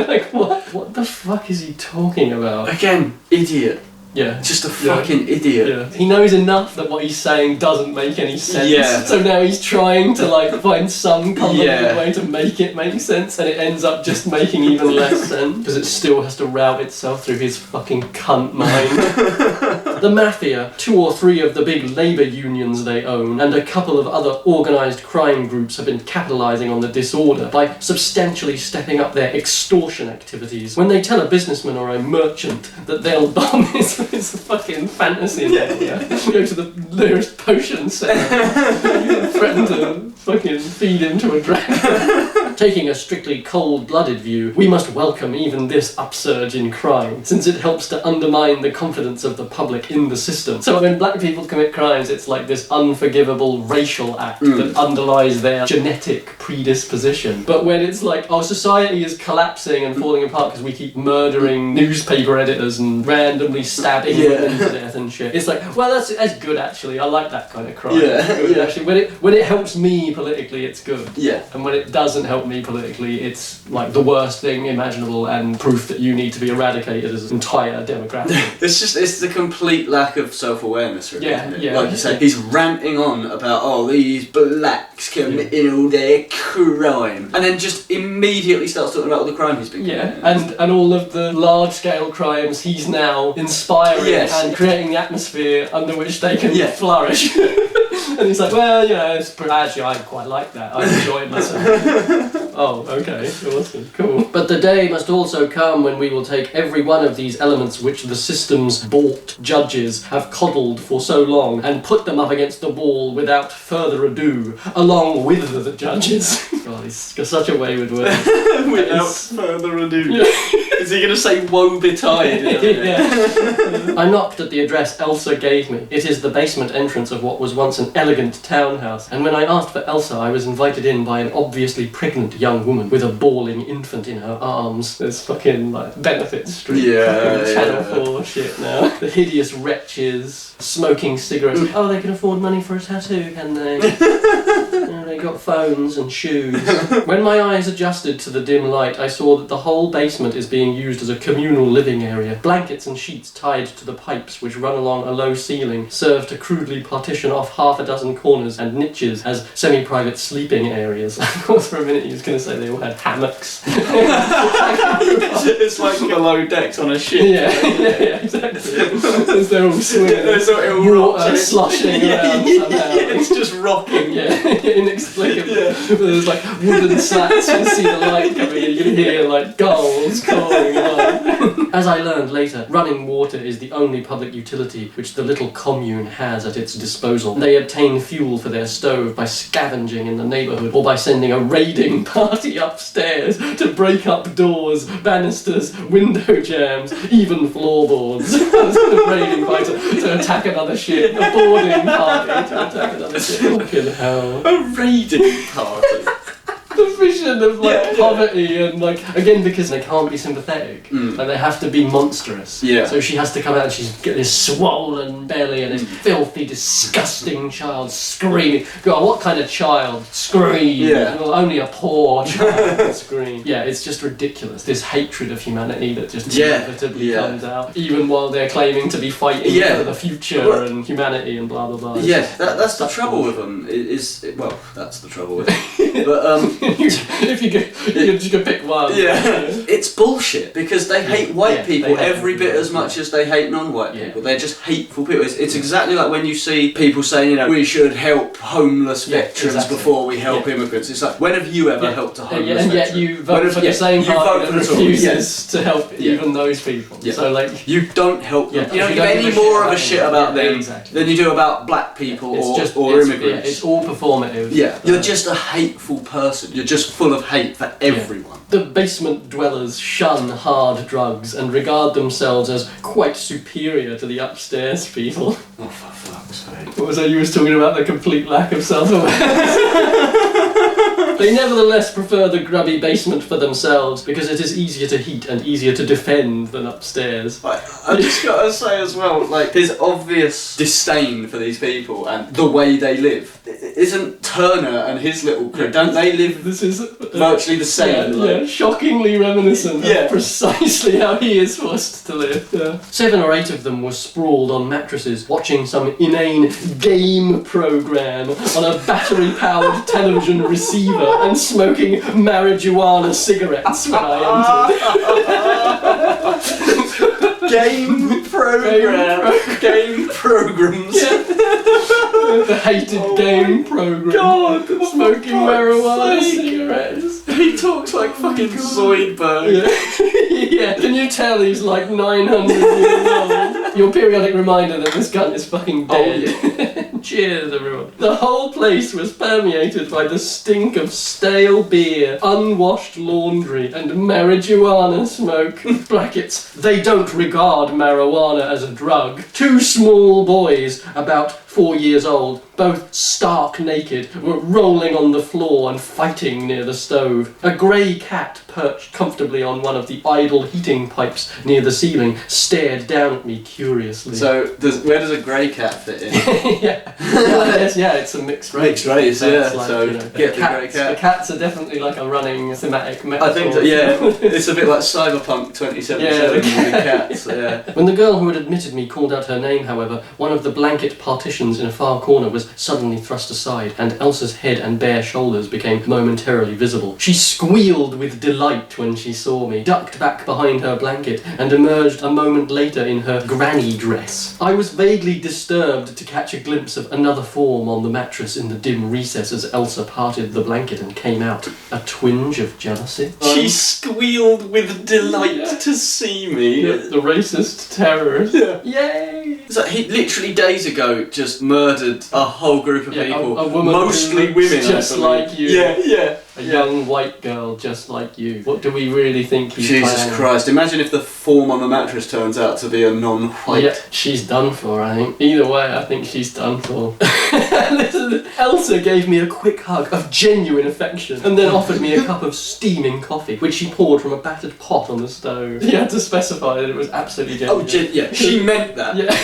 Speaker 5: Like what the fuck is he talking about?
Speaker 6: Again, idiot.
Speaker 5: Yeah.
Speaker 6: Just a fucking idiot.
Speaker 5: Yeah. He knows enough that what he's saying doesn't make any sense.
Speaker 6: Yeah.
Speaker 5: So now he's trying to like find some convoluted way to make it make sense, and it ends up just making even less sense because it still has to route itself through his fucking cunt mind. The Mafia, 2 or 3 of the big labour unions they own, and a couple of other organised crime groups have been capitalising on the disorder by substantially stepping up their extortion activities. When they tell a businessman or a merchant that they'll bomb his fucking fantasy go to the nearest potion centre and threaten to fucking feed him to a dragon. Taking a strictly cold-blooded view, we must welcome even this upsurge in crime, since it helps to undermine the confidence of the public in the system. So when black people commit crimes, it's like this unforgivable racial act that underlies their genetic predisposition. But when it's like, society is collapsing and falling apart because we keep murdering newspaper editors and randomly stabbing women to death and shit, it's like, well, that's good actually. I like that kind of crime. Actually, when it helps me politically, it's good. And when it doesn't help me politically, it's like the worst thing imaginable and proof that you need to be eradicated as an entire demographic.
Speaker 6: It's the complete lack of self-awareness, really, isn't it?
Speaker 5: Yeah.
Speaker 6: Like you say, he's ranting on about, these blacks committing all their crime, and then just immediately starts talking about all the crime he's been committing.
Speaker 5: And all of the large-scale crimes he's now inspiring and creating the atmosphere under which they can flourish. And he's like, well, actually I quite like that. I enjoyed myself. Oh, okay, awesome, cool. But the day must also come when we will take every one of these elements which the system's bought judges have coddled for so long and put them up against the wall without further ado, along with the judges. God, he's got such a wayward word.
Speaker 6: Without further ado. Is he going to say woe betide?
Speaker 5: I knocked at the address Elsa gave me. It is the basement entrance of what was once an elegant townhouse, and when I asked for Elsa, I was invited in by an obviously pregnant young woman with a bawling infant in her arms. There's fucking Benefit Street, Channel 4 shit now. The hideous wretches smoking cigarettes. Oh, they can afford money for a tattoo, can they? They got phones and shoes. When my eyes adjusted to the dim light, I saw that the whole basement is being used as a communal living area. Blankets and sheets tied to the pipes which run along a low ceiling serve to crudely partition off half a dozen corners and niches as semi-private sleeping areas. I thought for a minute he was going to say they all had hammocks.
Speaker 6: It's like below decks on a ship.
Speaker 5: Yeah, exactly. As they're all swimming, water sloshing around somehow.
Speaker 6: It's just rocking.
Speaker 5: Inexplicably. There's wooden slats, you can see the light coming in, you can hear gulls calling along. As I learned later, running water is the only public utility which the little commune has at its disposal. They obtain fuel for their stove by scavenging in the neighbourhood or by sending a raiding party upstairs to break up doors, banisters, window jambs, even floorboards. A raiding party to attack another ship, a boarding party to attack another ship. Fucking hell.
Speaker 6: A raiding party.
Speaker 5: The vision of poverty and again because they can't be sympathetic, they have to be monstrous.
Speaker 6: Yeah.
Speaker 5: So she has to come out and she's got this swollen belly and this filthy, disgusting child screaming. God, what kind of child screams?
Speaker 6: Yeah.
Speaker 5: Well, only a poor child can scream. Yeah, it's just ridiculous. This hatred of humanity that just inevitably comes out, even while they're claiming to be fighting for the future and humanity and blah blah blah.
Speaker 6: Yeah, that's the trouble with them. That's the trouble with them. But
Speaker 5: if you just go pick one.
Speaker 6: It's bullshit because they hate white people every bit as much as they hate non-white people. They're just hateful people. It's exactly like when you see people saying, we should help homeless veterans before we help immigrants. It's like, when have you ever helped a homeless veteran?
Speaker 5: And yet you vote for the same party that refuses to help even those people. So
Speaker 6: you don't help them. You don't give any more of a shit about them than you do about black people or immigrants.
Speaker 5: It's all performative.
Speaker 6: You're just a hateful person. You're just full of hate for everyone.
Speaker 5: The basement dwellers shun hard drugs and regard themselves as quite superior to the upstairs people.
Speaker 6: Oh, for fuck's sake.
Speaker 5: What was that you was talking about? The complete lack of self-awareness. They nevertheless prefer the grubby basement for themselves because it is easier to heat and easier to defend than upstairs.
Speaker 6: I've just got to say as well, his obvious disdain for these people and the way they live. Isn't Turner and his little crew, don't they live virtually the same?
Speaker 5: Shockingly reminiscent of precisely how he is forced to live. 7 or 8 of them were sprawled on mattresses watching some inane game programme on a battery-powered television receiver and smoking marijuana cigarettes when I entered.
Speaker 6: Game programs.
Speaker 5: The hated game program.
Speaker 6: God,
Speaker 5: smoking marijuana cigarettes.
Speaker 6: He talks like fucking Zoidberg.
Speaker 5: Can you tell he's 900 years old? Your periodic reminder that this gun is fucking dead. Cheers, everyone. The whole place was permeated by the stink of stale beer, unwashed laundry, and marijuana smoke. Brackets. They don't regard marijuana as a drug. 2 small boys, about 4 years old, both stark naked, were rolling on the floor and fighting near the stove. A grey cat perched comfortably on one of the idle heating pipes near the ceiling stared down at me curiously.
Speaker 6: So, where does a grey cat fit in?
Speaker 5: It's a mixed race.
Speaker 6: Mixed race, yeah.
Speaker 5: Like,
Speaker 6: so, get the grey cat.
Speaker 5: The cats are definitely like a running thematic metaphor.
Speaker 6: I think that, yeah, it's a bit like Cyberpunk 2077 with the cats, yeah.
Speaker 5: When the girl who had admitted me called out her name, however, one of the blanket partitions in a far corner was suddenly thrust aside, and Elsa's head and bare shoulders became momentarily visible. She squealed with delight when she saw me, ducked back behind her blanket, and emerged a moment later in her granny dress. I was vaguely disturbed to catch a glimpse of another form on the mattress in the dim recess as Elsa parted the blanket and came out. A twinge of jealousy.
Speaker 6: She squealed with delight to see me.
Speaker 5: Yeah, the racist terrorist.
Speaker 6: Yeah.
Speaker 5: Yay!
Speaker 6: So he literally days ago just murdered a whole group of people,
Speaker 5: a woman
Speaker 6: mostly women,
Speaker 5: just like you.
Speaker 6: Yeah.
Speaker 5: A young white girl just like you. What do we really think he's
Speaker 6: Jesus
Speaker 5: planning?
Speaker 6: Christ, imagine if the form on the mattress turns out to be a non-white.
Speaker 5: Yeah, she's done for, I think. Either way, I think she's done for. Listen, Elsa gave me a quick hug of genuine affection and then offered me a cup of steaming coffee, which she poured from a battered pot on the stove. He had to specify that it was absolutely genuine.
Speaker 6: Yeah, she meant that.
Speaker 5: Yeah.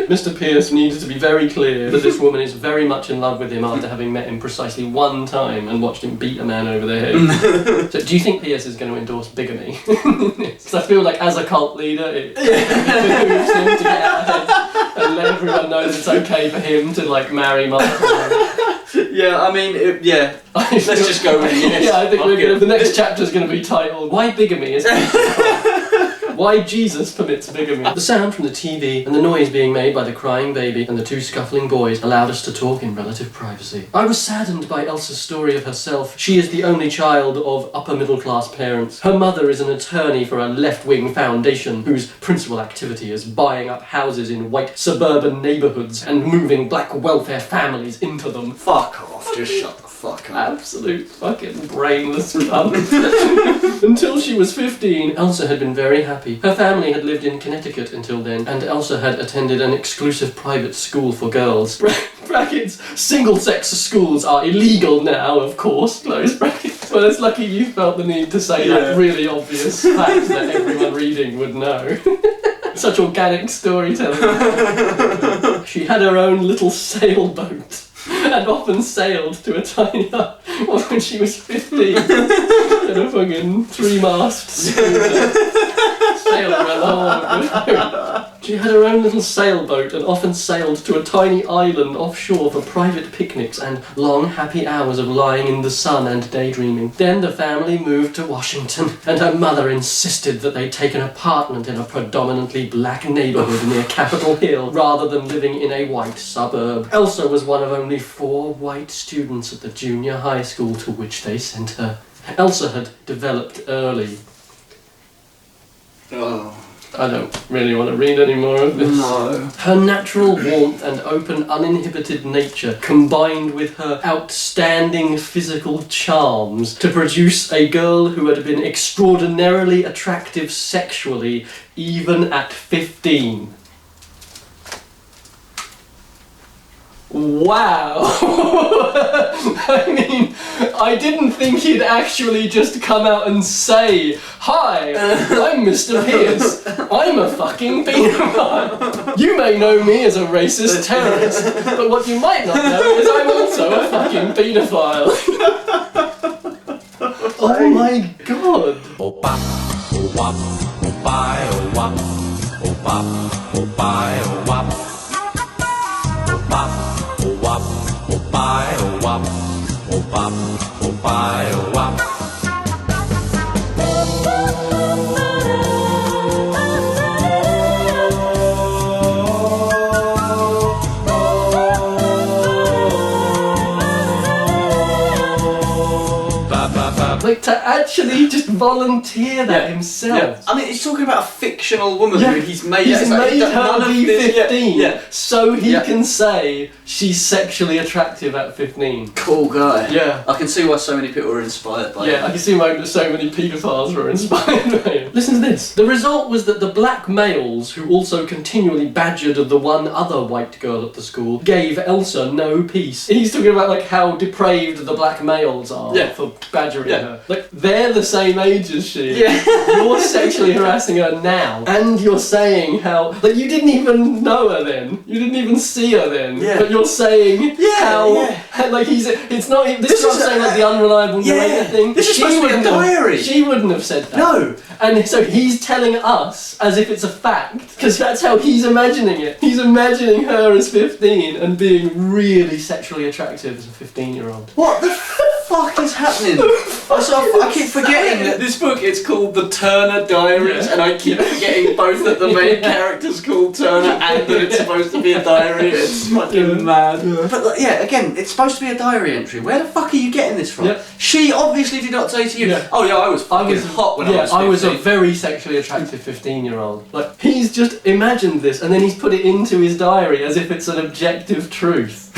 Speaker 5: Mr. Pierce needed to be very clear that this woman is very much in love with him after having met him precisely one time and watched him beat a man over the head. So do you think Pierce is going to endorse bigamy? Because I feel like as a cult leader, it behooves him to get out ahead and let everyone know that it's okay for him to like marry Michael.
Speaker 6: Yeah, I mean, let's just go with yes.
Speaker 5: Yeah, I think the next chapter is going to be titled "Why Bigamy is Why Jesus Permits Bigamy." The sound from the TV and the noise being made by the crying baby and the two scuffling boys allowed us to talk in relative privacy. I was saddened by Elsa's story of herself. She is the only child of upper middle class parents. Her mother is an attorney for a left-wing foundation whose principal activity is buying up houses in white suburban neighbourhoods and moving black welfare families into them.
Speaker 6: Fuck off, just shut the fuck up.
Speaker 5: Absolute fucking brainless cunt. Until she was 15, Elsa had been very happy. Her family had lived in Connecticut until then, and Elsa had attended an exclusive private school for girls. Brackets, single-sex schools are illegal now, of course, close brackets. Well, it's lucky you felt the need to say that really obvious fact that everyone reading would know. Such organic storytelling. She had her own little sailboat and often sailed to a tiny hut when she was 15 in a fucking 3-mast schooner. Sailed around the whole of the She had her own little sailboat and often sailed to a tiny island offshore for private picnics and long happy hours of lying in the sun and daydreaming. Then the family moved to Washington, and her mother insisted that they take an apartment in a predominantly black neighbourhood near Capitol Hill rather than living in a white suburb. Elsa was one of only 4 white students at the junior high school to which they sent her. Elsa had developed early.
Speaker 6: Oh.
Speaker 5: I don't really want to read any more of this.
Speaker 6: No.
Speaker 5: Her natural warmth and open, uninhibited nature combined with her outstanding physical charms to produce a girl who had been extraordinarily attractive sexually even at 15. Wow! I mean, I didn't think he'd actually just come out and say, "Hi, I'm Mr. Pierce. I'm a fucking paedophile. You may know me as a racist terrorist, but what you might not know is I'm also a fucking paedophile." Oh my god!
Speaker 3: Opa, o-wop, o-pai, o-wop, o-pop, o-pai, o-wop, o-pop. O-wop, o-pai, o-wop, o-pop, o-pai, o-wop.
Speaker 5: Like, to actually just volunteer that himself.
Speaker 6: Yeah. I mean, he's talking about a fictional woman who he's made.
Speaker 5: He's made
Speaker 6: none
Speaker 5: her
Speaker 6: of
Speaker 5: be
Speaker 6: this-
Speaker 5: 15 so he can say she's sexually attractive at 15.
Speaker 6: Cool guy.
Speaker 5: Yeah.
Speaker 6: I can see why so many people are inspired by
Speaker 5: Yeah, I
Speaker 6: him.
Speaker 5: can see why so many paedophiles were inspired by him. Listen to this. The result was that the black males, who also continually badgered the one other white girl at the school, gave Elsa no peace. He's talking about like how depraved the black males are for badgering her. Like, they're the same age as she.
Speaker 6: Yeah.
Speaker 5: You're sexually harassing her now, and you're saying how, like, you didn't even know her then. You didn't even see her then.
Speaker 6: Yeah.
Speaker 5: But you're saying like it's not. This is what I'm saying, like the unreliable narrator thing.
Speaker 6: This is supposed to be a diary.
Speaker 5: She wouldn't have said that.
Speaker 6: No.
Speaker 5: And so he's telling us as if it's a fact, because that's how he's imagining it. He's imagining her as 15 and being really sexually attractive as a 15-year-old.
Speaker 6: What the fuck is happening? I keep forgetting that this book is called The Turner Diaries, and I keep forgetting both that the main character's called Turner and that it's supposed to be a diary. It's fucking mad. But like, again, it's supposed to be a diary entry. Where the fuck are you getting this from?
Speaker 5: Yeah.
Speaker 6: She obviously did not say to you, "Oh yeah, I was fucking hot when I was 15."
Speaker 5: I was a very sexually attractive 15-year-old. Like, he's just imagined this and then he's put it into his diary as if it's an objective truth.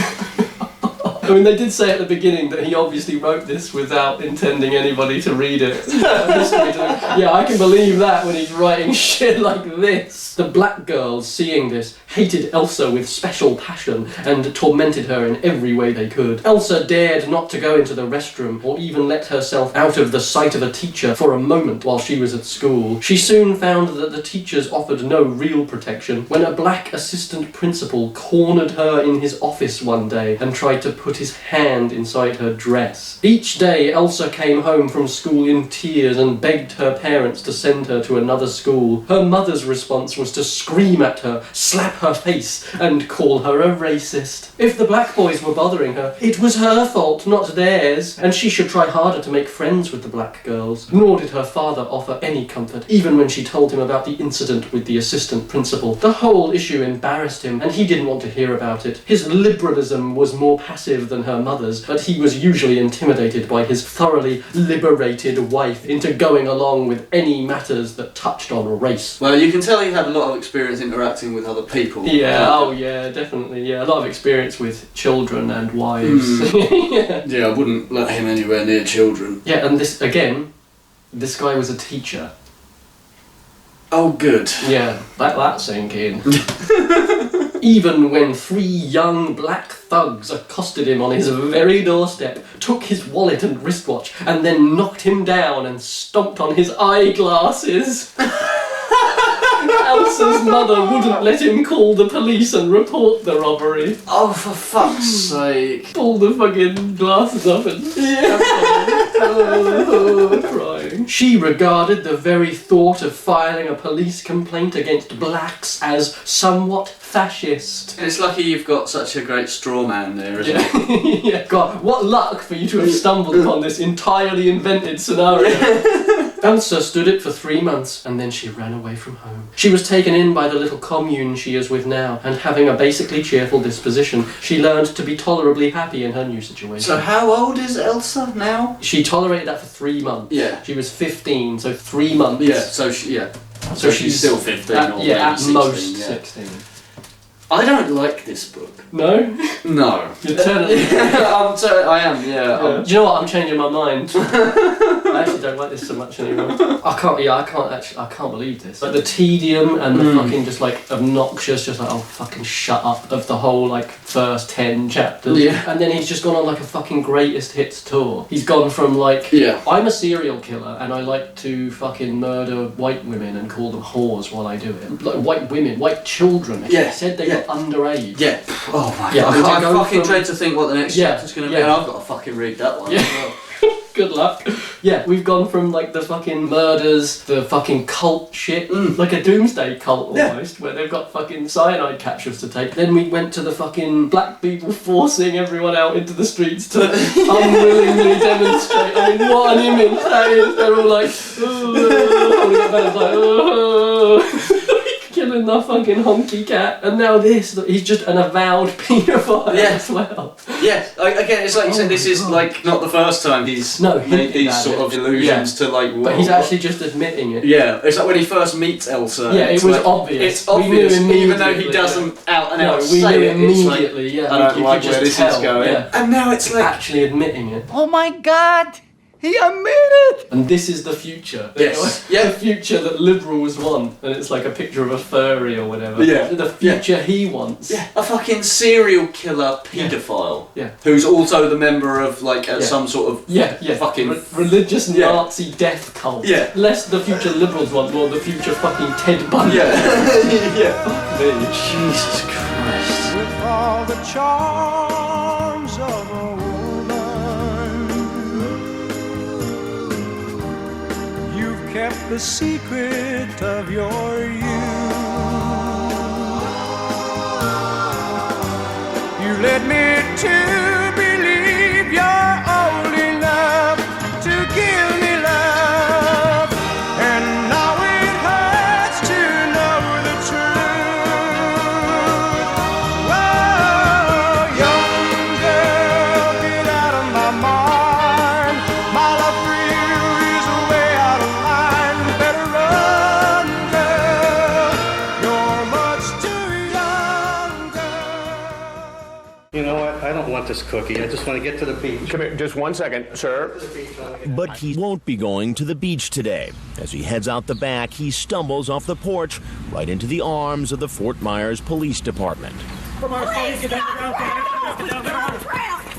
Speaker 5: I mean, they did say at the beginning that he obviously wrote this without intending anybody to read it. Yeah, I can believe that when he's writing shit like this. The black girls, seeing this, hated Elsa with special passion and tormented her in every way they could. Elsa dared not to go into the restroom or even let herself out of the sight of a teacher for a moment while she was at school. She soon found that the teachers offered no real protection when a black assistant principal cornered her in his office one day and tried to put his hand inside her dress. Each day, Elsa came home from school in tears and begged her parents to send her to another school. Her mother's response was to scream at her, slap her face, and call her a racist. If the black boys were bothering her, it was her fault, not theirs, and she should try harder to make friends with the black girls. Nor did her father offer any comfort, even when she told him about the incident with the assistant principal. The whole issue embarrassed him, and he didn't want to hear about it. His liberalism was more passive than her mother's, but he was usually intimidated by his thoroughly liberated wife into going along with any matters that touched on race.
Speaker 6: Well, you can tell he had a lot of experience interacting with other people.
Speaker 5: Yeah, oh yeah, definitely, yeah. A lot of experience with children and wives.
Speaker 6: Yeah, I wouldn't let him anywhere near children.
Speaker 5: Yeah, and this, again, this guy was a teacher.
Speaker 6: Oh, good.
Speaker 5: Yeah, that sank in. Even when 3 young black thugs accosted him on his very doorstep, took his wallet and wristwatch, and then knocked him down and stomped on his eyeglasses. Elsa's mother wouldn't let him call the police and report the robbery.
Speaker 6: Oh, for fuck's sake.
Speaker 5: Pull the fucking glasses up and crying. She regarded the very thought of filing a police complaint against blacks as somewhat fascist.
Speaker 6: It's lucky you've got such a great straw man there, isn't it?
Speaker 5: Yeah. God, what luck for you to have stumbled upon this entirely invented scenario. Elsa stood it for 3 months, and then she ran away from home. She was taken in by the little commune she is with now, and having a basically cheerful disposition, she learned to be tolerably happy in her new situation.
Speaker 6: So how old is Elsa now?
Speaker 5: She tolerated that for 3 months.
Speaker 6: Yeah.
Speaker 5: She was 15, so 3 months.
Speaker 6: Yeah, so she's still 15 or maybe
Speaker 5: at
Speaker 6: 16,
Speaker 5: most
Speaker 6: yeah.
Speaker 5: 16.
Speaker 6: I don't like this book.
Speaker 5: No?
Speaker 6: No.
Speaker 5: You're turning.
Speaker 6: I am, yeah.
Speaker 5: Do you know what? I'm changing my mind. I actually don't like this so much anymore. I can't believe this. Like the tedium and the fucking just like obnoxious, just like, oh fucking shut up of the whole like first 10 chapters.
Speaker 6: Yeah.
Speaker 5: And then he's just gone on like a fucking greatest hits tour. He's gone from like, I'm a serial killer and I like to fucking murder white women and call them whores while I do it. Like white women, white children. He said they got underage.
Speaker 6: Yeah. Oh my
Speaker 5: Yeah,
Speaker 6: god. I fucking dread to think what the next chapter's going to be,
Speaker 5: yeah.
Speaker 6: and I've got to fucking read that one as well.
Speaker 5: Good luck. Yeah, we've gone from like the fucking murders, the fucking cult shit, like a doomsday cult almost, where they've got fucking cyanide capsules to take. Then we went to the fucking black people forcing everyone out into the streets to unwillingly demonstrate. I mean, what an image that is. They're all like, holding up hands like, killing the fucking honky cat, and now this. He's just an avowed paedophile as well.
Speaker 4: Yeah, again, it's like you said, this is like not the first time he's made these sort of allusions to like.
Speaker 5: But he's actually just admitting it.
Speaker 4: Yeah, it's like when he first meets Elsa.
Speaker 5: Yeah, it was
Speaker 4: like,
Speaker 5: obvious.
Speaker 4: It's obvious, even though he doesn't out and out say
Speaker 5: knew
Speaker 4: it.
Speaker 5: Immediately.
Speaker 4: It's like, I don't like where this is going.
Speaker 5: Yeah.
Speaker 4: And now it's like
Speaker 5: actually admitting it.
Speaker 2: Oh my God! He admitted!
Speaker 5: And this is the future.
Speaker 4: Yes.
Speaker 5: The future that liberals want. And it's like a picture of a furry or whatever.
Speaker 4: Yeah.
Speaker 5: The future he wants.
Speaker 4: Yeah. A fucking serial killer paedophile.
Speaker 5: Yeah.
Speaker 4: Who's also the member of like some sort of fucking
Speaker 5: religious Nazi death cult.
Speaker 4: Yeah.
Speaker 5: Less the future liberals want, more the future fucking Ted Bundy.
Speaker 4: Yeah. Yeah.
Speaker 5: Fuck me.
Speaker 4: Jesus Christ.
Speaker 3: With all the charms of a woman, you've kept the secret of your youth. You led me to believe you're old enough to give me love, and now it hurts to know the truth. Oh, young girl, get out of my mind. My love for you is way out of line. Better run, girl. You're much too young, girl.
Speaker 7: You know what? I don't want this cookie. I just want to get to the beach.
Speaker 8: Come here, just 1 second, sir.
Speaker 1: But he won't be going to the beach today. As he heads out the back, he stumbles off the porch right into the arms of the Fort Myers Police Department.
Speaker 2: Police, get down the road!